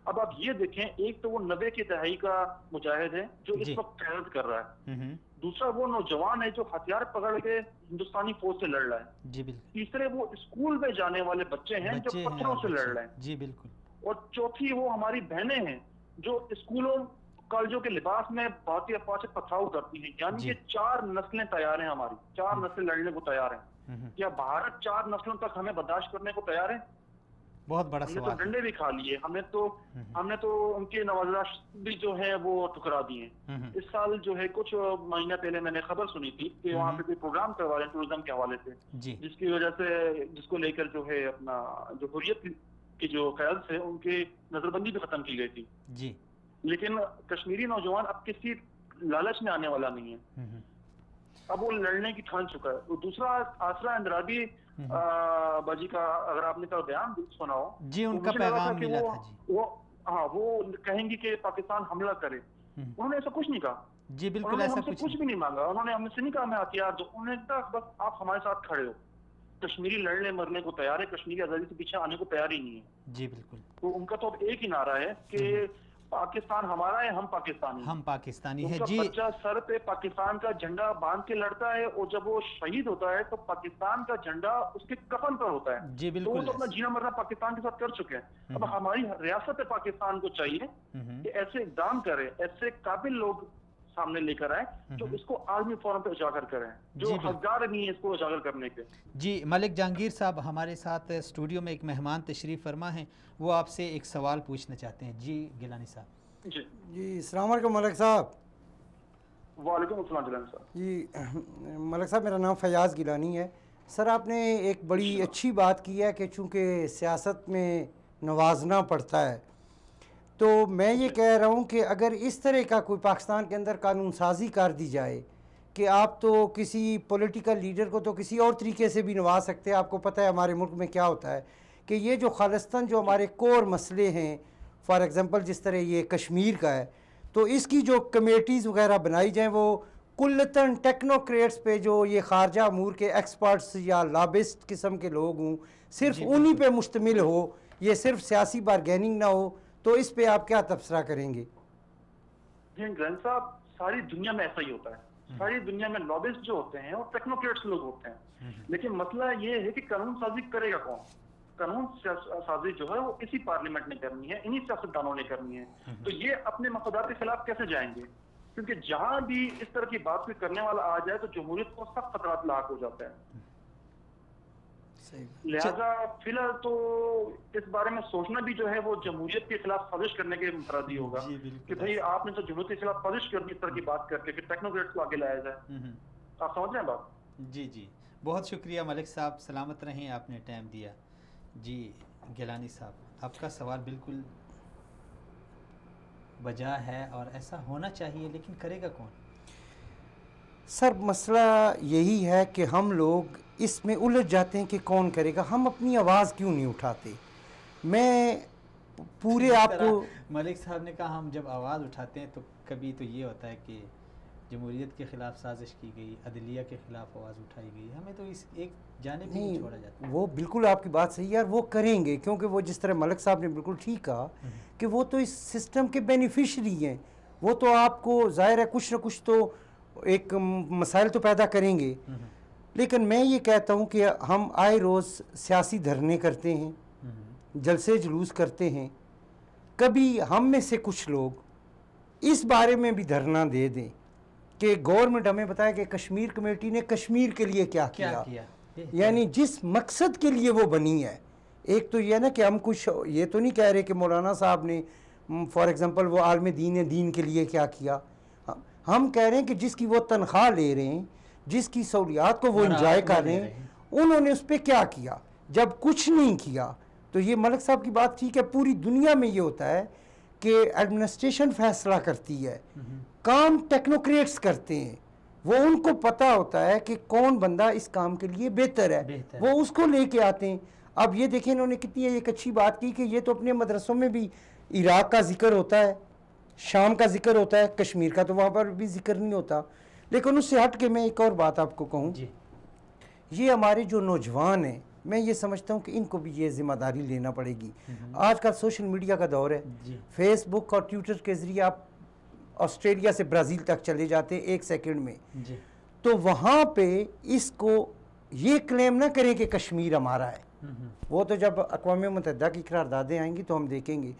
अब आप ये देखें, एक तो वो 90 की दहाई का मुजाहिद है जो इस वक्त क़यादत कर रहा है, दूसरा वो नौजवान है जो हथियार पकड़ के हिंदुस्तानी फौज से लड़ रहा है, जी बिल्कुल, तीसरे वो स्कूल में जाने वाले बच्चे हैं जो पत्थरों से लड़ रहे हैं, जी बिल्कुल, और चौथी वो हमारी बहनें हैं जो स्कूलों कॉलेजों के लिबास में भारतीय अफवाह से पथराव करती हैं। यानी कि 4 नस्लें तैयार हैं, हमारी 4 नस्लें लड़ने को तैयार हैं। क्या भारत 4 नस्लों तक हमें बर्दाश्त करने को तैयार है? बहुत बड़ा हमने सवाल तो डंडे भी खा लिए, हमने तो उनके नवाज़ भी जो है वो ठुकरा दिए। इस साल जो है कुछ महीना पहले मैंने खबर सुनी थी कि वहाँ पे कोई प्रोग्राम करवा रहे हैं टूरिज्म के हवाले से, जिसकी वजह से जिसको लेकर जो है अपना जो हुर्रियत की जो क़यादत है उनकी नजरबंदी भी खत्म की गई थी जी। लेकिन कश्मीरी नौजवान अब किसी लालच में आने वाला नहीं है, अब वो लड़ने की ठान चुका है। तो दूसरा आसरा अंद्राबी बाजी का अगर आपने कल बयान सुना हो जी, उनका पैगाम मिला था जी। वो कहेंगे कि पाकिस्तान हमला करे, उन्होंने ऐसा कुछ नहीं कहा जी, बिल्कुल ऐसा कुछ भी नहीं मांगा। उन्होंने हमसे नहीं कहा मैं हथियार दो, उन्होंने कहा बस आप हमारे साथ खड़े हो। कश्मीरी लड़ने मरने को तैयार है, कश्मीरी आजादी से पीछे आने को तैयार ही नहीं है जी बिल्कुल। तो उनका तो अब एक ही नारा है कि पाकिस्तान हमारा है, हम पाकिस्तानी है जी। बच्चा सर पे पाकिस्तान का झंडा बांध के लड़ता है और जब वो शहीद होता है तो पाकिस्तान का झंडा उसके कफन पर होता है जी बिल्कुल। तो वो तो अपना जीना मरना पाकिस्तान के साथ कर चुके हैं। अब हमारी रियासत पाकिस्तान को चाहिए कि ऐसे इक़दाम करे, ऐसे काबिल लोग सामने लेकर आए जो इसको आलमी फोरम पे उजागर करें, जो हकदार नहीं है इसको उजागर करने के। जी, मलिक जहांगीर साहब हमारे साथ स्टूडियो में एक मेहमान तशरीफ़ फरमा हैं, वो आपसे एक सवाल पूछना चाहते हैं। जी गिलानी साहब। जी अस्सलाम वालेकुम मलिक साहब। वालेकुम अस्सलाम गिलानी साहब। जी मलिक साहब, मेरा नाम फयाज़ गिलानी है। सर आपने एक बड़ी अच्छी बात की है कि चूँकि सियासत में नवाजना पड़ता है, तो मैं ये कह रहा हूँ कि अगर इस तरह का कोई पाकिस्तान के अंदर कानून साजी कर दी जाए कि आप तो किसी पॉलिटिकल लीडर को तो किसी और तरीके से भी नवाज सकते हैं। आपको पता है हमारे मुल्क में क्या होता है कि ये जो खालिस्तान जो हमारे कोर मसले हैं, फॉर एग्ज़ाम्पल जिस तरह ये कश्मीर का है, तो इसकी जो कमेटीज़ वगैरह बनाई जाएँ वो कुल्लतन टेक्नोक्रेट्स पे जो ये खारजा अमूर के एक्सपर्ट्स या लॉबिस्ट किस्म के लोग हों, सिर्फ उन्हीं पे मुश्तमिल हो, ये सिर्फ सियासी बारगेनिंग ना हो, तो इस पे आप क्या तबसरा करेंगे? जी ग्रंथ साहब, सारी दुनिया में ऐसा ही होता है। सारी दुनिया में लॉबिस्ट जो होते हैं वो टेक्नोक्रेट्स लोग होते हैं, लेकिन मसला ये है कि कानून साजी करेगा कौन? कानून साजी जो है वो इसी पार्लियामेंट ने करनी है, इन्हीं सियासतदानों ने करनी है। तो ये अपने मकसदात के खिलाफ कैसे जाएंगे? क्योंकि जहां भी इस तरह की बात कोई करने वाला आ जाए तो जमहूरियत को सख्त खतरात लाक हो जाता है। लिहाजा फिलहाल तो इस बारे में सोचना भी जो है वो जमहूरियत के खिलाफ साजिश करने के मुतरादी होगा कि भाई आपने तो जमहूरियत के खिलाफ साजिश कर दी इस तरह की बात करके, फिर टेक्नोक्रेट्स को आगे लाया जाए। आप समझ रहे हैं बात? जी जी, बहुत शुक्रिया मलिक साहब, सलामत रहें, आपने टाइम दिया। जी गिलानी साहब, आपका सवाल बिल्कुल वजह है और ऐसा होना चाहिए, लेकिन करेगा कौन? सर मसला यही है कि हम लोग इसमें उलझ जाते हैं कि कौन करेगा, हम अपनी आवाज़ क्यों नहीं उठाते। मैं पूरे आपको मलिक साहब ने कहा हम जब आवाज़ उठाते हैं तो कभी तो ये होता है कि जमहूरियत के ख़िलाफ़ साजिश की गई, अदलिया के ख़िलाफ़ आवाज़ उठाई गई, हमें तो इस एक जानिब नहीं छोड़ा जाता। वो बिल्कुल आपकी बात सही है यार, वो करेंगे क्योंकि वो जिस तरह मलिक साहब ने बिल्कुल ठीक कहा कि वो तो इस सिस्टम के बेनिफिशरी हैं, वो तो आपको ज़ाहिर है कुछ ना कुछ तो एक मसाइल तो पैदा करेंगे। लेकिन मैं ये कहता हूँ कि हम आए रोज़ सियासी धरने करते हैं, जलसे जुलूस करते हैं, कभी हम में से कुछ लोग इस बारे में भी धरना दे दें कि गवर्नमेंट हमें बताए कि कश्मीर कमेटी ने कश्मीर के लिए क्या किया। यानी जिस मकसद के लिए वो बनी है। एक तो ये ना कि हम कुछ ये तो नहीं कह रहे कि मौलाना साहब ने फॉर एग्ज़ाम्पल वो आलम दीन के लिए क्या किया, हम कह रहे हैं कि जिसकी वो तनख्वाह ले रहे हैं, जिसकी सहूलियात को वो इंजॉय कर रहे हैं, उन्होंने उस पर क्या किया? जब कुछ नहीं किया तो ये मलिक साहब की बात ठीक है, पूरी दुनिया में ये होता है कि एडमिनिस्ट्रेशन फैसला करती है, काम टेक्नोक्रेट्स करते हैं, वो उनको पता होता है कि कौन बंदा इस काम के लिए बेहतर है, वो उसको लेके आते हैं। अब ये देखें इन्होंने कितनी एक अच्छी बात की कि ये तो अपने मदरसों में भी इराक का जिक्र होता है, शाम का जिक्र होता है, कश्मीर का तो वहाँ पर भी जिक्र नहीं होता। लेकिन उससे हट के मैं एक और बात आपको कहूँ, ये हमारे जो नौजवान हैं, मैं ये समझता हूँ कि इनको भी ये जिम्मेदारी लेना पड़ेगी। आजकल सोशल मीडिया का दौर है, फेसबुक और ट्विटर के ज़रिए आप ऑस्ट्रेलिया से ब्राज़ील तक चले जाते हैं 1 सेकंड में, तो वहाँ पे इसको ये क्लेम ना करें कि कश्मीर हमारा है। वो तो जब अक़वाम मुत्तहिदा की करारदादें आएंगी तो हम देखेंगे।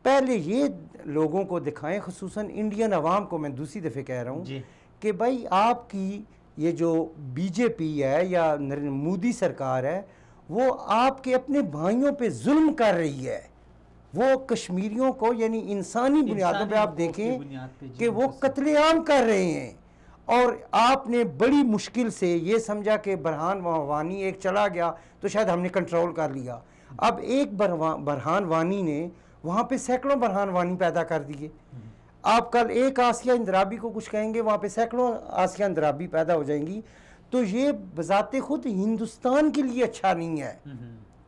पहले ये लोगों को दिखाएं, खुसूसन इंडियन अवाम को मैं दूसरी दफ़े कह रहा हूँ कि भाई आपकी ये जो बीजेपी है या नरेंद्र मोदी सरकार है, वो आपके अपने भाइयों पे जुल्म कर रही है। वो कश्मीरियों को यानी इंसानी बुनियादों पे आप देखें कि वो कत्लेआम कर रहे हैं, और आपने बड़ी मुश्किल से ये समझा कि बरहान वानी एक चला गया तो शायद हमने कंट्रोल कर लिया। अब एक बरहान वानी ने वहाँ पे सैकड़ों बरहान वानी पैदा कर दिए। आप कल एक आसिया इंदराबी को कुछ कहेंगे, वहाँ पे सैकड़ों आसिया इंदराबी पैदा हो जाएंगी। तो ये बजाते खुद हिंदुस्तान के लिए अच्छा नहीं है।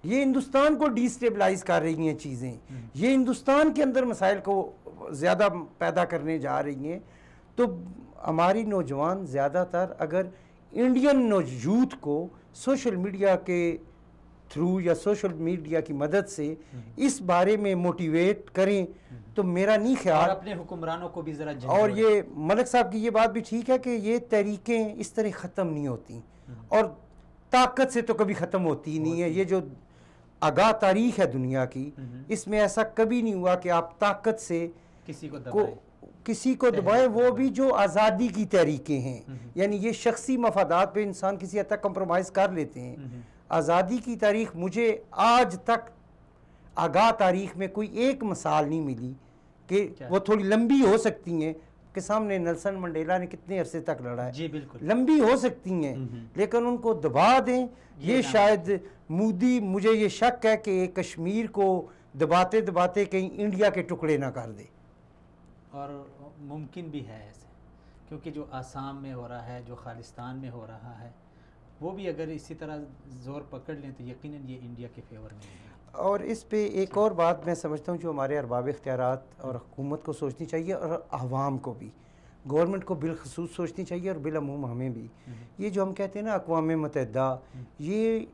ये हिंदुस्तान को डिस्टेबलाइज कर रही हैं चीज़ें, ये हिंदुस्तान के अंदर मसाइल को ज़्यादा पैदा करने जा रही हैं। तो हमारी नौजवान ज़्यादातर अगर इंडियन यूथ को सोशल मीडिया के थ्रू या सोशल मीडिया की मदद से इस बारे में मोटिवेट करें तो मेरा नहीं ख्याल, और अपने हुक्मरानों को भी ज़रा, और ये मलिक साहब की ये बात भी ठीक है कि ये तरीक़ें इस तरह ख़त्म नहीं होती, और ताकत से तो कभी ख़त्म होती ही नहीं है। ये जो आगाह तारीख है दुनिया की, इसमें ऐसा कभी नहीं हुआ कि आप ताकत से किसी को दबाएं, वो भी जो आज़ादी की तरीके हैं। यानी ये शख्सी मफादात पे इंसान किसी हद तक कंप्रोमाइज़ कर लेते हैं। आज़ादी की तारीख मुझे आज तक आगाह तारीख में कोई एक मिसाल नहीं मिली कि वो थोड़ी लंबी हो सकती हैं, के सामने नेल्सन मंडेला ने कितने अरसे तक लड़ा है, जी बिल्कुल लंबी हो सकती हैं, लेकिन उनको दबा दें। ये शायद मोदी, मुझे ये शक है कि कश्मीर को दबाते दबाते कहीं इंडिया के टुकड़े ना कर दे। और मुमकिन भी है ऐसे, क्योंकि जो आसाम में हो रहा है, जो खालिस्तान में हो रहा है, वो भी अगर इसी तरह ज़ोर पकड़ लें तो यकीनन ये इंडिया के फेवर में है। और इस पे एक और बात मैं समझता हूँ जो हमारे अरबाब इख्तियारात और हुकूमत को सोचनी चाहिए, और अवाम को भी, गवर्नमेंट को बिलखसूस सोचनी चाहिए, और बिलअमूम हमें भी। ये जो हम कहते हैं ना अक़वाम मुत्तहिदा, ये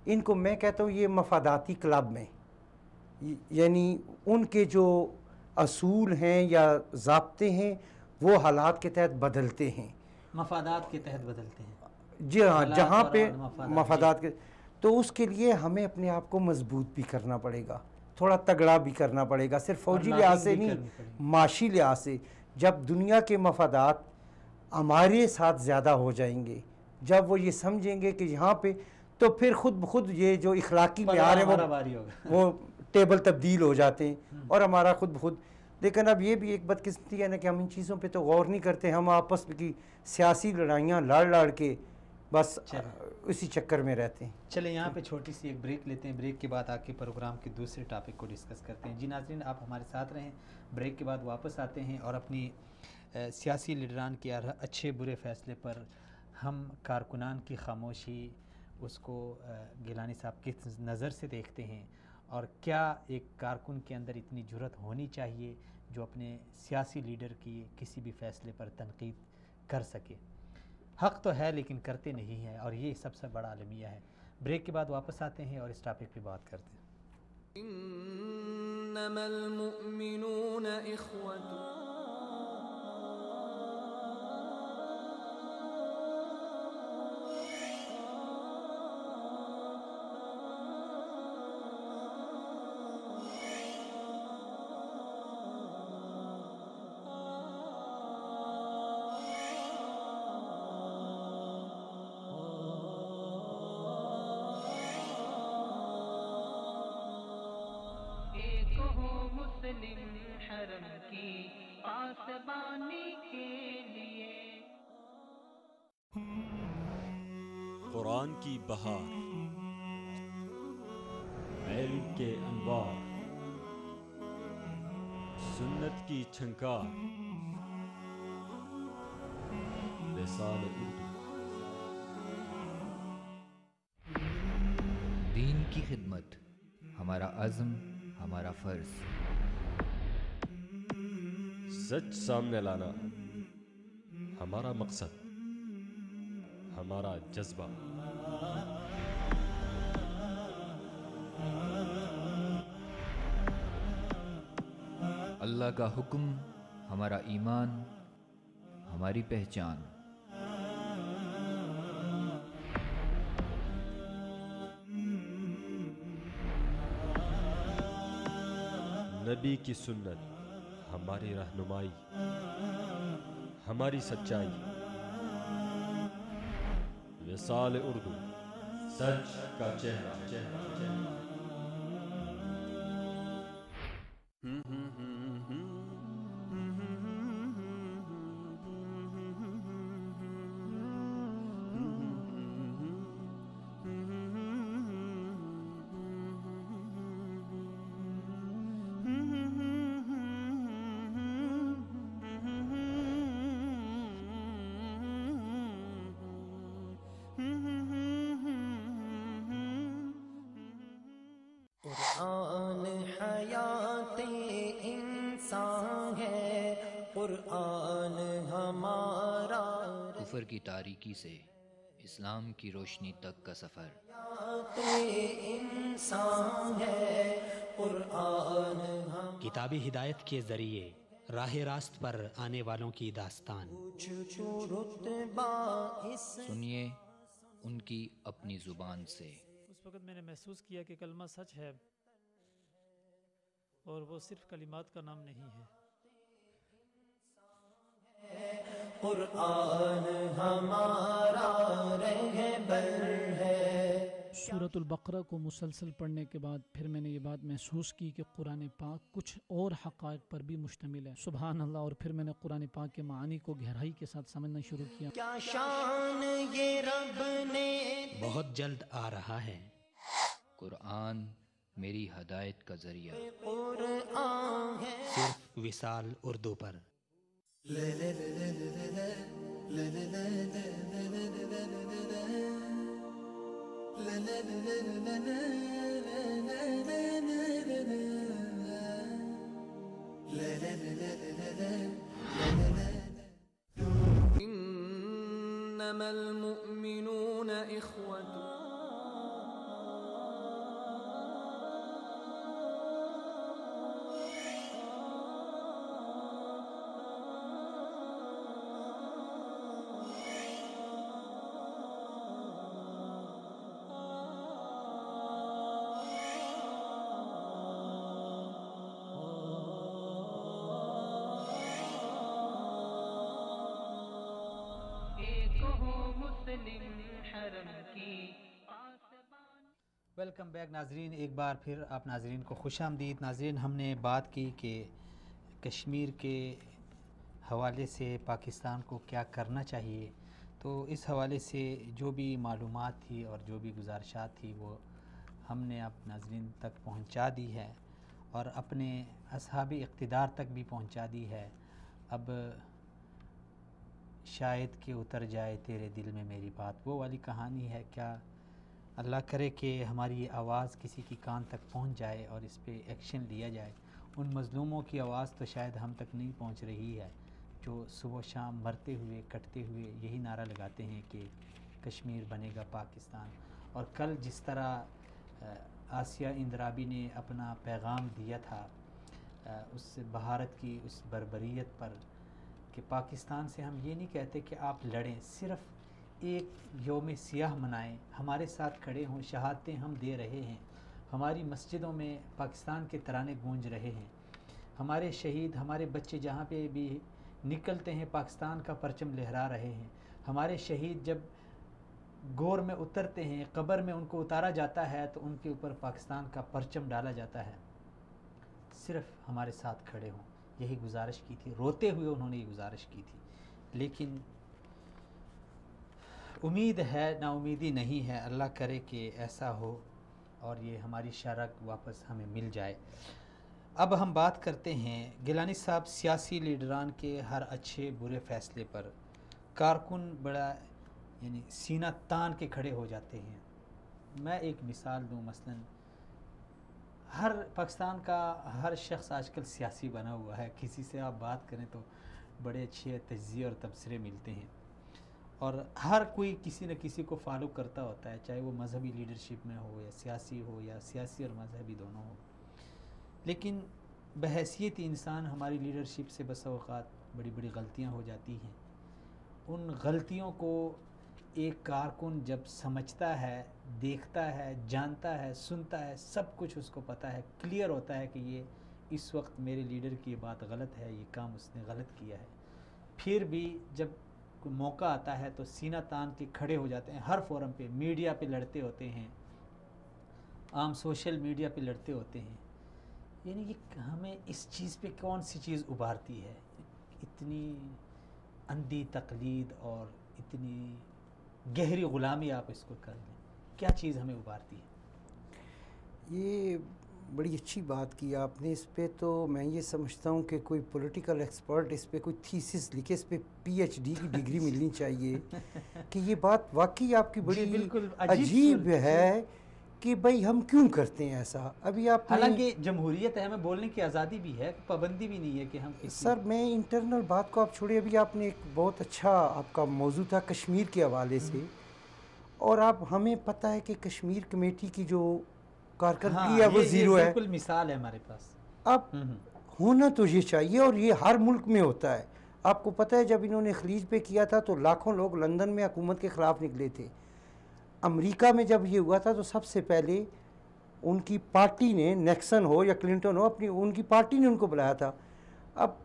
इनको मैं कहता हूँ ये मफादाती क्लब में, यानी उनके जो असूल हैं या ज़ाब्ते हैं वो हालात के तहत बदलते हैं, मफादात के तहत बदलते हैं। जी हाँ, जहाँ पे मफादात के, तो उसके लिए हमें अपने आप को मजबूत भी करना पड़ेगा, थोड़ा तगड़ा भी करना पड़ेगा, सिर्फ फौजी लिहाज से नहीं, माशी लिहाज से। जब दुनिया के मफादात हमारे साथ ज़्यादा हो जाएंगे, जब वो ये समझेंगे कि यहाँ पे, तो फिर खुद ब खुद ये जो इखलाकी म्यार है वो टेबल तब्दील हो जाते हैं, और हमारा खुद ब खुद। लेकिन अब ये भी एक बदकिस्मती है ना कि हम इन चीज़ों पे तो गौर नहीं करते, हम आपस की सियासी लड़ाइयाँ लड़ के बस उसी चक्कर में रहते हैं। चले यहाँ पे छोटी सी एक ब्रेक लेते हैं, ब्रेक के बाद आके प्रोग्राम के दूसरे टॉपिक को डिस्कस करते हैं। जी नाज़रीन, आप हमारे साथ रहें, ब्रेक के बाद वापस आते हैं और अपनी सियासी लीडरान के अच्छे बुरे फ़ैसले पर हम कारकुनान की खामोशी, उसको गिलानी साहब किस नज़र से देखते हैं, और क्या एक कारकुन के अंदर इतनी जुर्रत होनी चाहिए जो अपने सियासी लीडर की किसी भी फ़ैसले पर तनकीद कर सके। हक़ तो है लेकिन करते नहीं हैं, और ये सबसे बड़ा अलमिया है। ब्रेक के बाद वापस आते हैं और इस टॉपिक पे बात करते हैं। इन्नमल मुअमिनून इख्वतुन, कुरान की बहार, इल्म के अनवार, सुन्नत की छंकार, लिसान उर्दू। दीन की खिदमत हमारा अज़्म, हमारा फ़र्ज़। सच सामने लाना हमारा मकसद, हमारा जज्बा। अल्लाह का हुक्म हमारा ईमान, हमारी पहचान। नबी की सुन्नत हमारी रहनुमाई, हमारी सच्चाई। विसाल उर्दू, सच का चेहरा। कुरान हयाते इंसान है, कुरान हमारा कुफर की तारीकी से इस्लाम की रोशनी तक का सफ़र। इंसान है, कुरान हम किताबी हिदायत के ज़रिए राह रास्त पर आने वालों की दास्तान। रुतबा इस सुनिए उनकी अपनी ज़ुबान से। उस वक़्त मैंने महसूस किया कि कलमा सच है और वो सिर्फ कलिमात का नाम नहीं है। कुरान हमारा रहबर है। सूरतुल बकरा को मुसलसल पढ़ने के बाद फिर मैंने ये बात महसूस की कि कुरान पाक कुछ और हक़ाइक़ पर भी मुश्तमिल है। सुभान अल्लाह। और फिर मैंने कुरान पाक के मानी को गहराई के साथ समझना शुरू किया। क्या शान ये रब ने बहुत जल्द आ रहा है। कुरान मेरी हदायत का ज़रिया। कुरान है। सिर्फ विसाल उर्दू पर। इन्नमल मुअमिनून इख्वतुन। वेलकम बैक नाजरीन, एक बार फिर आप नाजरीन को खुश आमदीद। नाजरीन, हमने बात की कि कश्मीर के हवाले से पाकिस्तान को क्या करना चाहिए। तो इस हवाले से जो भी मालूमात थी और जो भी गुजारिशात थी वो हमने आप नाजरीन तक पहुंचा दी है और अपने असहाब इक़्तिदार तक भी पहुंचा दी है। अब शायद कि उतर जाए तेरे दिल में मेरी बात, वो वाली कहानी है। क्या अल्लाह करे कि हमारी आवाज़ किसी की कान तक पहुंच जाए और इस पे एक्शन लिया जाए। उन मज़लूमों की आवाज़ तो शायद हम तक नहीं पहुंच रही है जो सुबह शाम मरते हुए कटते हुए यही नारा लगाते हैं कि कश्मीर बनेगा पाकिस्तान। और कल जिस तरह आसिया इंद्राबी ने अपना पैगाम दिया था उस भारत की उस बर्बरियत पर कि पाकिस्तान से हम ये नहीं कहते कि आप लड़ें, सिर्फ़ एक यौम सियाह मनाएं, हमारे साथ खड़े हों, शहादतें हम दे रहे हैं, हमारी मस्जिदों में पाकिस्तान के तराने गूंज रहे हैं, हमारे शहीद, हमारे बच्चे जहाँ पे भी निकलते हैं पाकिस्तान का परचम लहरा रहे हैं, हमारे शहीद जब गोर में उतरते हैं, कब्र में उनको उतारा जाता है तो उनके ऊपर पाकिस्तान का परचम डाला जाता है। सिर्फ़ हमारे साथ खड़े हों, यही गुजारिश की थी। रोते हुए उन्होंने ये गुजारिश की थी। लेकिन उम्मीद है, नाउमीदी नहीं है। अल्लाह करे कि ऐसा हो और ये हमारी शरक वापस हमें मिल जाए। अब हम बात करते हैं गिलानी साहब, सियासी लीडरान के हर अच्छे बुरे फ़ैसले पर कारकुन बड़ा यानी सीना तान के खड़े हो जाते हैं। मैं एक मिसाल दूं, मसलन हर पाकिस्तान का हर शख्स आजकल सियासी बना हुआ है। किसी से आप बात करें तो बड़े अच्छे तज्ज़िये और तबसरे मिलते हैं और हर कोई किसी न किसी को फॉलो करता होता है, चाहे वो मजहबी लीडरशिप में हो या सियासी हो, या सियासी और मजहबी दोनों हो। लेकिन बहैसियत इंसान हमारी लीडरशिप से बस औक़ात बड़ी बड़ी गलतियाँ हो जाती हैं। उन गलतियों को एक कारकुन जब समझता है, देखता है, जानता है, सुनता है, सब कुछ उसको पता है, क्लियर होता है कि ये इस वक्त मेरे लीडर की बात गलत है, ये काम उसने गलत किया है, फिर भी जब कोई मौका आता है तो सीना तान के खड़े हो जाते हैं। हर फोरम पे, मीडिया पे लड़ते होते हैं, आम सोशल मीडिया पे लड़ते होते हैं। यानी कि हमें इस चीज़ पे कौन सी चीज़ उभारती है? इतनी अंधी तकलीद और इतनी गहरी ग़ुलामी, आप इसको कर लें, क्या चीज़ हमें उभारती है? ये बड़ी अच्छी बात की आपने। इस पे तो मैं ये समझता हूँ कि कोई पॉलिटिकल एक्सपर्ट इस पे कोई थीसिस लिखे, इस पे पीएचडी की डिग्री मिलनी चाहिए कि ये बात वाकई आपकी बड़ी बिल्कुल अजीब है कि भाई हम क्यों करते हैं ऐसा। अभी आप, हालांकि जमहूरियत है, हमें बोलने की आज़ादी भी है, पाबंदी भी नहीं है कि हम सर मैं इंटरनल बात को आप छोड़िए। अभी आपने एक बहुत अच्छा आपका मौजू था कश्मीर के हवाले से, और आप हमें पता है कि कश्मीर कमेटी की जो कारकर्दगी है वो ज़ीरो है। बिल्कुल मिसाल है हमारे पास। अब होना तो ये चाहिए और ये हर मुल्क में होता है। आपको पता है जब इन्होंने खलीज पे किया था तो लाखों लोग लंदन में हुकूमत के ख़िलाफ़ निकले थे। अमेरिका में जब ये हुआ था तो सबसे पहले उनकी पार्टी ने, नैक्सन हो या क्लिंटन हो, अपनी उनकी पार्टी ने उनको बुलाया था। अब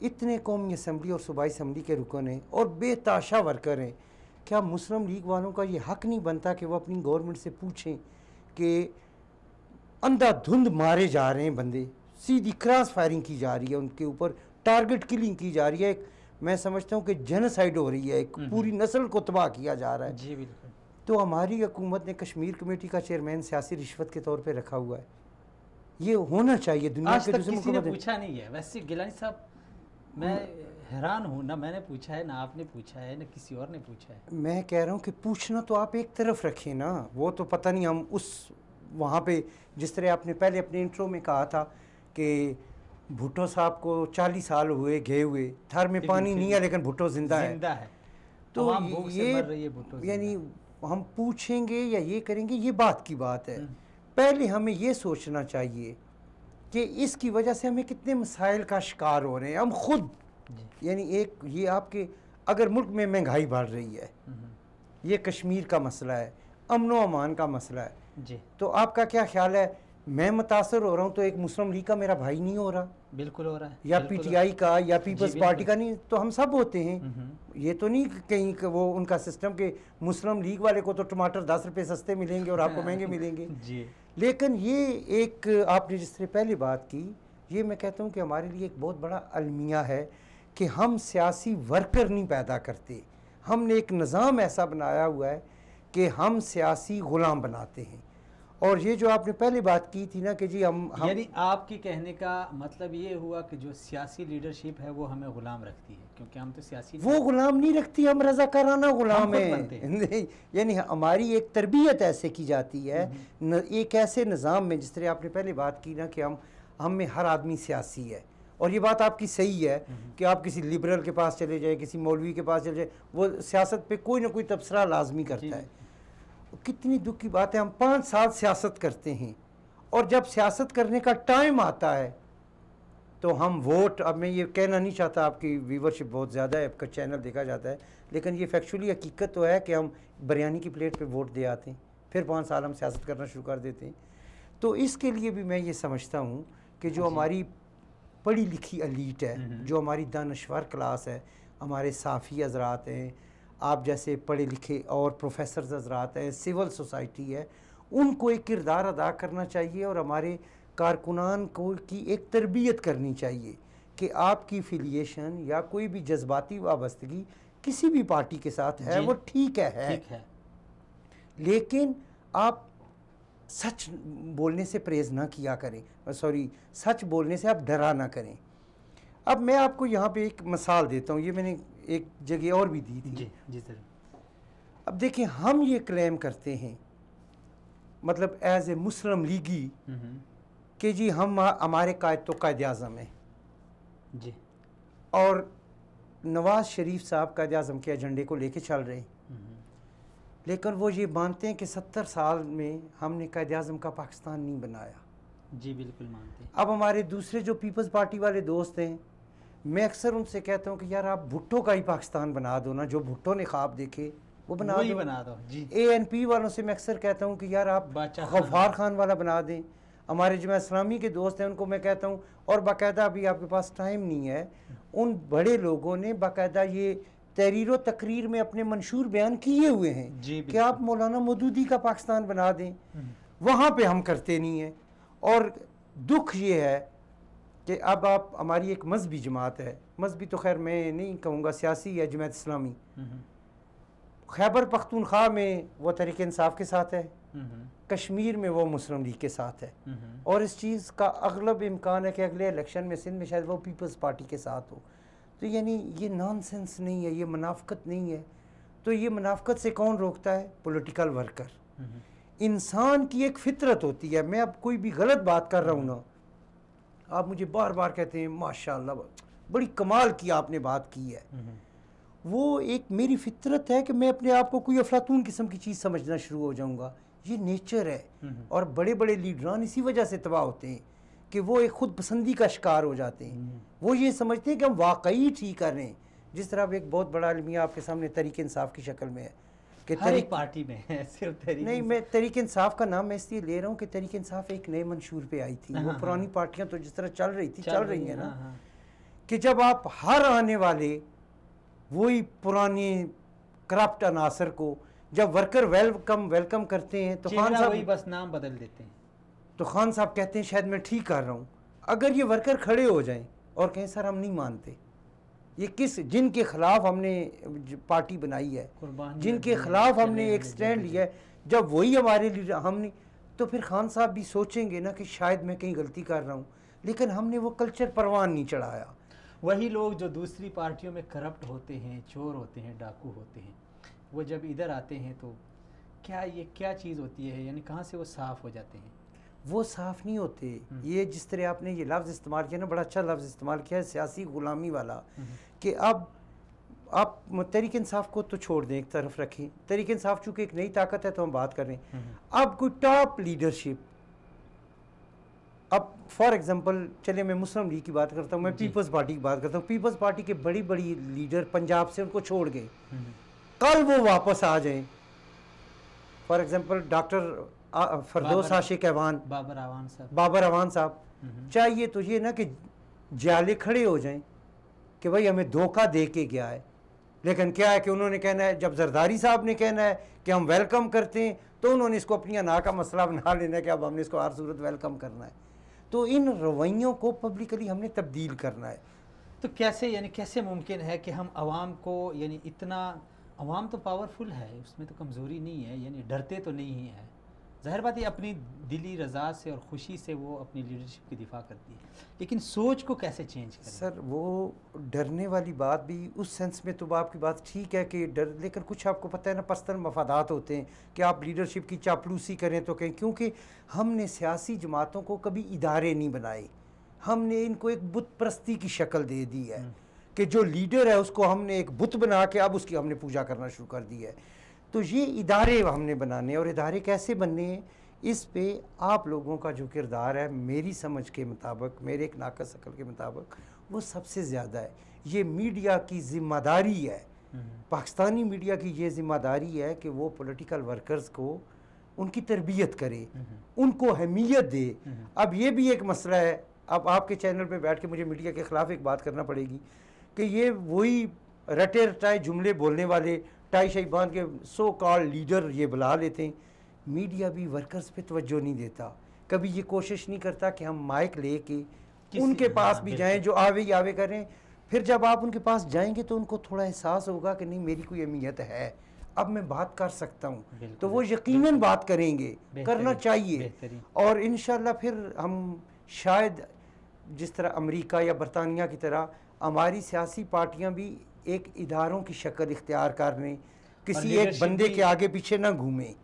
इतने कौमी असम्बली और सूबाई असम्बली के रुकन हैं और बेताशा वर्कर हैं, क्या मुस्लिम लीग वालों का ये हक़ नहीं बनता कि वो अपनी गवर्नमेंट से पूछें कि अंधाधुंध मारे जा रहे हैं बंदे, सीधी क्रॉस फायरिंग की जा रही है उनके ऊपर, टारगेट किलिंग की जा रही है, एक मैं समझता हूँ कि जेनोसाइड हो रही है, एक पूरी नस्ल को तबाह किया जा रहा है। जी बिल्कुल। तो हमारी हुकूमत ने कश्मीर कमेटी का चेयरमैन सियासी रिश्वत के तौर पे रखा हुआ है। ये होना चाहिए। दुनिया आज के तक दूसरे किसी ने मुल्कों में पूछा नहीं है। वैसे गिलानी साहब, मैं हैरान हूँ, ना मैंने पूछा है, ना आपने पूछा है, ना किसी और ने पूछा है। मैं कह रहा हूँ कि पूछना तो आप एक तरफ रखें ना, वो तो पता नहीं हम उस वहाँ पे, जिस तरह आपने पहले अपने इंट्रो में कहा था कि भुट्टो साहब को 40 साल हुए गए हुए, थर में पानी नहीं है लेकिन भुट्टो जिंदा है। तो यानी हम पूछेंगे या ये करेंगे, ये बात की बात है। पहले हमें ये सोचना चाहिए कि इसकी वजह से हमें कितने मसाइल का शिकार हो रहे हैं हम खुद। यानी एक ये आपके, अगर मुल्क में महंगाई बढ़ रही है, ये कश्मीर का मसला है, अमन व अमान का मसला है जी, तो आपका क्या ख्याल है? मैं मुतासर हो रहा हूँ तो एक मुस्लिम लीग का मेरा भाई नहीं हो रहा? बिल्कुल हो रहा है। या पीटीआई का या पीपल्स पार्टी का नहीं, तो हम सब होते हैं। ये तो नहीं कहीं वो उनका सिस्टम के मुस्लिम लीग वाले को तो टमाटर 10 रुपये सस्ते मिलेंगे और आपको महंगे मिलेंगे जी। लेकिन ये एक आपने जिस तरह पहले बात की, ये मैं कहता हूँ कि हमारे लिए एक बहुत बड़ा अलमिया है कि हम सियासी वर्कर नहीं पैदा करते। हमने एक निज़ाम ऐसा बनाया हुआ है कि हम सियासी ग़ुलाम बनाते हैं। और ये जो आपने पहले बात की थी ना कि जी हम यानी आपके कहने का मतलब ये हुआ कि जो सियासी लीडरशिप है वो हमें गुलाम रखती है, क्योंकि हम तो सियासी वो गुलाम नहीं रखती, हम रज़ाकाराना गुलाम हैं। यानी हमारी एक तरबियत ऐसे की जाती है एक ऐसे निज़ाम में, जिस तरह आपने पहले बात की ना कि हम में हर आदमी सियासी है। और ये बात आपकी सही है कि आप किसी लिबरल के पास चले जाए, किसी मौलवी के पास चले जाए, वो सियासत पे कोई ना कोई तबसरा लाजमी करता है। कितनी दुख की बात है, हम 5 साल सियासत करते हैं और जब सियासत करने का टाइम आता है तो हम वोट, अब मैं ये कहना नहीं चाहता, आपकी व्यूवरशिप बहुत ज़्यादा है, आपका चैनल देखा जाता है, लेकिन ये फैक्चुअली हकीकत तो है कि हम बिरयानी की प्लेट पे वोट दे आते हैं, फिर 5 साल हम सियासत करना शुरू कर देते हैं। तो इसके लिए भी मैं ये समझता हूँ कि जो हमारी पढ़ी लिखी एलीट है, जो हमारी दानश्वर क्लास है, हमारे साफ़ी हज़रात हैं, आप जैसे पढ़े लिखे और प्रोफेसर हज़रात हैं, सिविल सोसाइटी है, उनको एक किरदार अदा करना चाहिए और हमारे कारकुनान को की एक तरबियत करनी चाहिए कि आपकी फिलिएशन या कोई भी जज्बाती वाबस्तगी किसी भी पार्टी के साथ है जी। वो ठीक है ठीक है। लेकिन आप सच बोलने से परहेज ना किया करें, सॉरी, सच बोलने से आप डरा ना करें। अब मैं आपको यहाँ पे एक मिसाल देता हूँ, ये मैंने एक जगह और भी दी थी। जी जी सर। अब देखिए, हम ये क्लेम करते हैं, मतलब एज ए मुस्लिम लीगी, कि जी हम हमारे कायद तो कायद आज़म है, जी। और नवाज शरीफ साहब कायद आज़म के एजेंडे को लेके चल रहे हैं, लेकिन वो ये मानते हैं कि 70 साल में हमने कायद आज़म का पाकिस्तान नहीं बनाया। जी बिल्कुल मानते हैं। अब हमारे दूसरे जो पीपल्स पार्टी वाले दोस्त हैं, मैं अक्सर उनसे कहता हूँ कि यार आप भुट्टो का ही पाकिस्तान बना दो ना, जो भुट्टो ने ख्वाब देखे वो बना वही दो। बना दो जी। ANP वालों से मैं अक्सर कहता हूँ कि यार आप बादशाह गफ्फार खान वाला बना दें। हमारे जमात इस्लामी के दोस्त हैं, उनको मैं कहता हूँ, और बाकायदा अभी आपके पास टाइम नहीं है, उन बड़े लोगों ने बाकायदा ये तहरीर व तकरीर में अपने मंशूर बयान किए हुए हैं जी, कि आप मौलाना मौदूदी का पाकिस्तान बना दें। वहाँ पे हम करते नहीं हैं। और दुख ये है कि अब आप, हमारी एक मजहबी जमात है, मजहबी तो खैर मैं नहीं कहूँगा, सियासी है जमात इस्लामी, खैबर पख्तूनख्वा में वो तहरीक इंसाफ के साथ है, कश्मीर में वो मुस्लिम लीग के साथ है, और इस चीज़ का अगलब इम्कान है कि अगले इलेक्शन में सिंध में शायद वो पीपल्स पार्टी के साथ हो। तो यानी ये नॉनसेंस नहीं है, ये मुनाफकत नहीं है। तो ये मुनाफकत से कौन रोकता है? Political worker. इंसान की एक फितरत होती है। मैं अब कोई भी गलत बात कर रहा हूँ ना, आप मुझे बार बार कहते हैं माशाल्लाह बड़ी कमाल की आपने बात की है, वो एक मेरी फितरत है कि मैं अपने आप को कोई अफलातून किस्म की चीज़ समझना शुरू हो जाऊँगा। ये नेचर है। और बड़े बड़े लीडरान इसी वजह से तबाह होते हैं कि वो एक खुद पसंदी का शिकार हो जाते हैं। वो ये समझते हैं कि हम वाकई ठीक कर रहे हैं। जिस तरह अब एक बहुत बड़ा अलमिया आपके सामने तहरीक इंसाफ की शक्ल में है कि हर एक पार्टी में है, सिर्फ तहरीक नहीं, मैं तहरीक इंसाफ का नाम मैं इसलिए ले रहा हूँ कि तहरीक इंसाफ एक नए मंशूर पे आई थी। वो पुरानी पार्टियां तो जिस तरह चल रही थी चल रही हैं ना, कि जब आप हर आने वाले वही पुराने करप्ट अनासर को जब वर्कर वेलकम करते हैं तो खान साहब वही बस नाम बदल देते हैं। तो खान साहब कहते हैं शायद मैं ठीक कर रहा हूँ। अगर ये वर्कर खड़े हो जाएं और कहें सर हम नहीं मानते, ये किस जिनके खिलाफ हमने पार्टी बनाई है, जिनके खिलाफ हमने एक स्टैंड लिया है, जब वही हमारे लीडर हमने, तो फिर खान साहब भी सोचेंगे ना कि शायद मैं कहीं गलती कर रहा हूँ, लेकिन हमने वो कल्चर परवान नहीं चढ़ाया। वही लोग जो दूसरी पार्टियों में करप्ट होते हैं, चोर होते हैं, डाकू होते हैं, वो जब इधर आते हैं तो क्या चीज़ होती है, यानी कहाँ से वो साफ़ हो जाते हैं? वो साफ़ नहीं होते। ये जिस तरह आपने ये लफ्ज़ इस्तेमाल किया ना, बड़ा अच्छा लफ्ज़ इस्तेमाल किया है, सियासी ग़ुलामी वाला, कि अब आप तहरीक इंसाफ को तो छोड़ दें, एक तरफ रखें। तहरीक इंसाफ चूँकि एक नई ताकत है तो हम बात कर रहे हैं। अब कोई टॉप लीडरशिप, अब फॉर एग्जांपल चले मैं मुस्लिम लीग की बात करता हूँ, मैं पीपल्स पार्टी की बात करता हूँ। पीपल्स पार्टी के बड़ी बड़ी लीडर पंजाब से उनको छोड़ गए, कल वो वापस आ जाएं। फॉर एग्जांपल डॉक्टर फरदौस आशिक अवान, बाबर अवान साहब, चाहिए तो ये ना कि जाले खड़े हो जाएं कि भाई हमें धोखा दे के गया है, लेकिन क्या है कि उन्होंने कहना है, जब जरदारी साहब ने कहना है कि हम वेलकम करते हैं, तो उन्होंने इसको अपनी अना का मसला बना लेना है कि अब हमने इसको हर सूरत वेलकम करना है। तो इन रवैयों को पब्लिकली हमने तब्दील करना है। तो कैसे मुमकिन है कि हम आवाम को, यानी इतना, आवाम तो पावरफुल है, उसमें तो कमज़ोरी नहीं है, यानी डरते तो नहीं ही है। ज़ाहिर बात है अपनी दिली रज़ा से और ख़ुशी से वो अपनी लीडरशिप की दिफा करती है, लेकिन सोच को कैसे चेंज करें? सर वो डरने वाली बात भी उस सेंस में तो आपकी बात ठीक है कि डर, लेकिन कुछ आपको पता है ना, पस्तन मफादात होते हैं कि आप लीडरशिप की चापलूसी करें तो कहें, क्योंकि हमने सियासी जमातों को कभी इदारे नहीं बनाए, हमने इनको एक बुत परस्ती की शक्ल दे दी है कि जो लीडर है उसको हमने एक बुत बना के अब उसकी हमने पूजा करना शुरू कर दी है। तो ये इदारे हमने बनाने, और इदारे कैसे बनने हैं, इस पे आप लोगों का जो किरदार है, मेरी समझ के मुताबिक, मेरे एक नाकस अकल के मुताबिक, वो सबसे ज़्यादा है। ये मीडिया की ज़िम्मेदारी है, पाकिस्तानी मीडिया की ये ज़िम्मेदारी है कि वो पॉलिटिकल वर्कर्स को उनकी तरबियत करे, उनको अहमियत दे। अब ये भी एक मसला है, अब आपके चैनल पे बैठ के मुझे मीडिया के ख़िलाफ़ एक बात करना पड़ेगी कि ये वही रटे रटाए जुमले बोलने वाले, टाई शाई बांध के सो कॉल्ड लीडर ये बुला लेते हैं। मीडिया भी वर्कर्स पे तवज्जो नहीं देता, कभी ये कोशिश नहीं करता कि हम माइक ले के उनके पास भी जाएं, जो आवे ही आवे करें। फिर जब आप उनके पास जाएंगे तो उनको थोड़ा एहसास होगा कि नहीं मेरी कोई अहमियत है, अब मैं बात कर सकता हूँ, तो वो यकीनन बात करेंगे, करना चाहिए। और इंशाल्लाह फिर हम शायद जिस तरह अमेरिका या बरतानिया की तरह हमारी सियासी पार्टियां भी एक इदारों की शक्ल इख्तियार कर लें, किसी एक बंदे के आगे पीछे ना घूमें।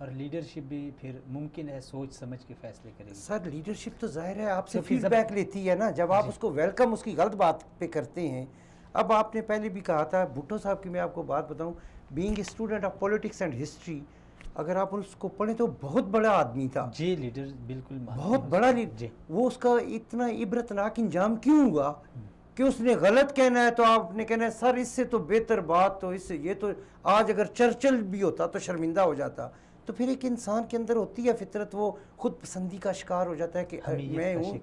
और लीडरशिप भी फिर मुमकिन है सोच समझ के फैसले करेगी। सर लीडरशिप तो जाहिर है आपसे फीडबैक लेती है ना, जब आप उसको वेलकम उसकी गलत बात पे करते हैं। अब आपने पहले भी कहा था भुट्टो साहब की, मैं आपको बात बताऊं, being a student of politics and history, अगर आप उसको पढ़ें तो बहुत बड़ा आदमी था जी, लीडर बिल्कुल बहुत बड़ा लीडर। वो उसका इतना इबरतनाक इंजाम क्यों हुआ कि उसने गलत कहना है तो आपने कहना है सर इससे तो बेहतर बात तो इससे, ये तो आज अगर चर्चिल भी होता तो शर्मिंदा हो जाता। तो फिर एक इंसान के अंदर होती है फितरत, वो खुद पसंदी का शिकार हो जाता है कि मैं हूँ,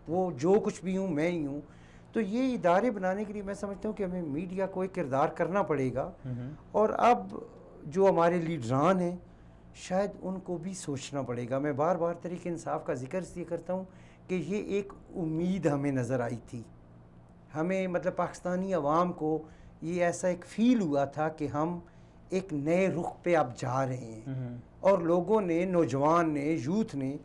वो जो कुछ भी हूँ मैं ही हूँ। तो ये इदारे बनाने के लिए मैं समझता हूँ कि हमें मीडिया को एक किरदार करना पड़ेगा। और अब जो हमारे लीडरान हैं शायद उनको भी सोचना पड़ेगा। मैं बार बार तहरीक इंसाफ का जिक्र इसलिए करता हूँ कि ये एक उम्मीद हमें नज़र आई थी, हमें मतलब पाकिस्तानी अवाम को ये ऐसा एक फ़ील हुआ था कि हम एक नए रुख पे अब जा रहे हैं। और लोगों ने, नौजवान ने, यूथ ने,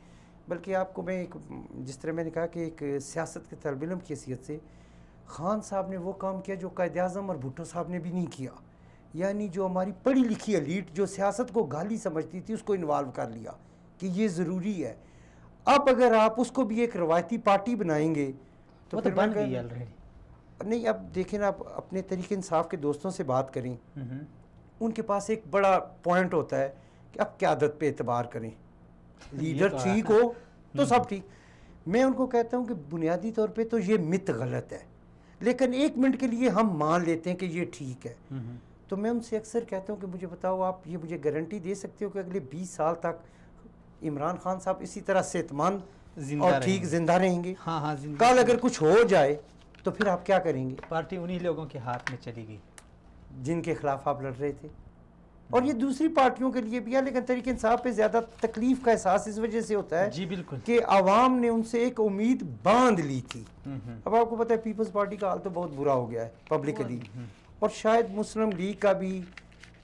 बल्कि आपको मैं एक, जिस तरह मैंने कहा कि एक सियासत के तलब इल्म की हैसियत से खान साहब ने वो काम किया जो कायद-ए-आज़म और भुट्टो साहब ने भी नहीं किया, यानी जो हमारी पढ़ी लिखी एलीट जो सियासत को गाली समझती थी उसको इन्वॉल्व कर लिया कि ये ज़रूरी है। अब अगर आप उसको भी एक रवायती पार्टी बनाएंगे तो फिर बन गई ऑलरेडी। नहीं, अब देखें ना, आप अपने तरीके इंसाफ के दोस्तों से बात करें, उनके पास एक बड़ा पॉइंट होता है कि अब क़यादत पे एतबार करें, लीडर ठीक हो तो सब ठीक। मैं उनको कहता हूँ कि बुनियादी तौर पे तो ये मित गलत है, लेकिन एक मिनट के लिए हम मान लेते हैं कि ये ठीक है। तो मैं उनसे अक्सर कहता हूँ कि मुझे बताओ, आप ये मुझे गारंटी दे सकते हो कि अगले 20 साल तक इमरान खान साहब इसी तरह सेहतमंद और ठीक जिंदा रहेंगे? हाँ हाँ, कल अगर कुछ हो जाए तो फिर आप क्या करेंगे? पार्टी उन्हीं लोगों के हाथ में चली गई जिनके खिलाफ आप लड़ रहे थे। और ये दूसरी पार्टियों के लिए भी है, लेकिन तहरीक इंसाफ पे ज्यादा तकलीफ का एहसास इस वजह से होता है जी बिल्कुल कि आवाम ने उनसे एक उम्मीद बांध ली थी। अब आपको पता है पीपल्स पार्टी का हाल तो बहुत बुरा हो गया है पब्लिकली, और शायद मुस्लिम लीग का भी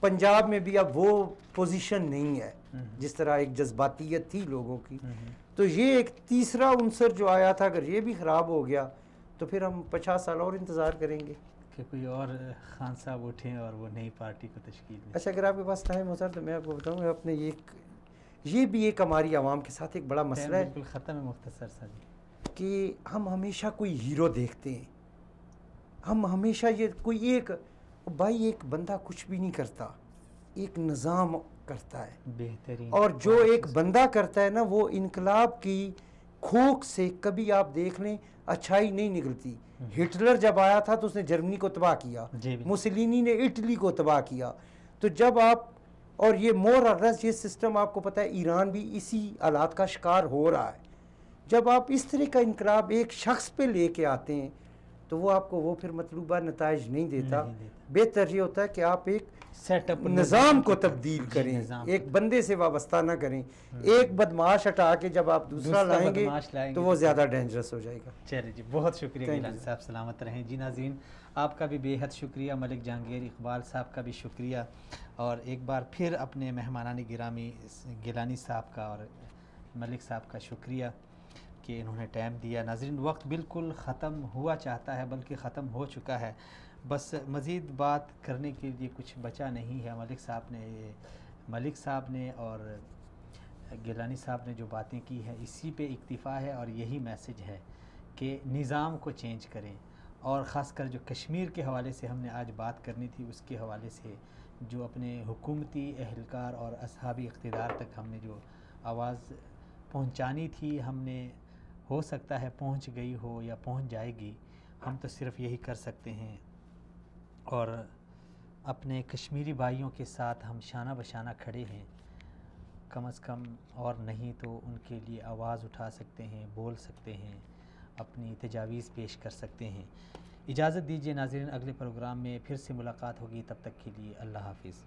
पंजाब में भी अब वो पोजीशन नहीं है जिस तरह एक जज्बातियत थी लोगों की। तो ये एक तीसरा उनसर जो आया था, अगर ये भी ख़राब हो गया तो फिर हम 50 साल और इंतज़ार करेंगे कि कोई और खान साहब उठें और वो नई पार्टी को तश्कील दें। अच्छा, अगर आपके पास टाइम हो सर तो मैं आपको बताऊँ, अपने ये भी एक हमारी आवाम के साथ एक बड़ा मसला है। बिल्कुल ख़त्म है मुख्तसर सर कि हम हमेशा कोई हीरो देखते हैं, हम हमेशा ये कोई एक भाई, एक बंदा कुछ भी नहीं करता, एक निज़ाम करता है बेहतरीन। और जो एक बंदा करता है ना, वो इनकलाब की खोख से कभी आप देख लें अच्छाई नहीं निकलती। हिटलर जब आया था तो उसने जर्मनी को तबाह किया, मुसलिनी ने इटली को तबाह किया। तो जब आप, और ये मोर और रस ये सिस्टम आपको पता है ईरान भी इसी हालात का शिकार हो रहा है। जब आप इस तरह का इनकलाब एक शख्स पे लेके आते हैं तो वो आपको वो फिर मतलूबा नताइज नहीं देता। बेहतर ये होता है कि आप एक सेटअप निज़ाम को तब्दील करें, एक बंदे से वाबस्ता ना करें। एक बदमाश हटा के जब आप दूसरा लाएंगे तो वो ज़्यादा डेंजरस हो जाएगा। चलिए जी, बहुत शुक्रिया गिलानी साहब, सलामत रहें जी। नाज़रीन, आपका भी बेहद शुक्रिया, मलिक जहांगीर इकबाल साहब का भी शुक्रिया, और एक बार फिर अपने मेहमानानी गिरामी गिलानी साहब का और मलिक साहब का शुक्रिया कि इन्होंने टाइम दिया। नाज़रीन, वक्त बिल्कुल ख़त्म हुआ चाहता है, बल्कि ख़त्म हो चुका है, बस मज़ीद बात करने के लिए कुछ बचा नहीं है। मलिक साहब ने और गिलानी साहब ने जो बातें की है इसी पे इक्तिफ़ा है, और यही मैसेज है कि निज़ाम को चेंज करें। और ख़ासकर जो कश्मीर के हवाले से हमने आज बात करनी थी, उसके हवाले से जो अपने हुकूमती एहलकार और असहाबी इक़्तिदार तक हमने जो आवाज़ पहुँचानी थी, हमने हो सकता है पहुँच गई हो या पहुँच जाएगी। हम तो सिर्फ़ यही कर सकते हैं और अपने कश्मीरी भाइयों के साथ हम शाना बशाना खड़े हैं, कम से कम, और नहीं तो उनके लिए आवाज़ उठा सकते हैं, बोल सकते हैं, अपनी तजावीज़ पेश कर सकते हैं। इजाज़त दीजिए नाज़रीन, अगले प्रोग्राम में फिर से मुलाकात होगी, तब तक के लिए अल्लाह हाफ़िज़।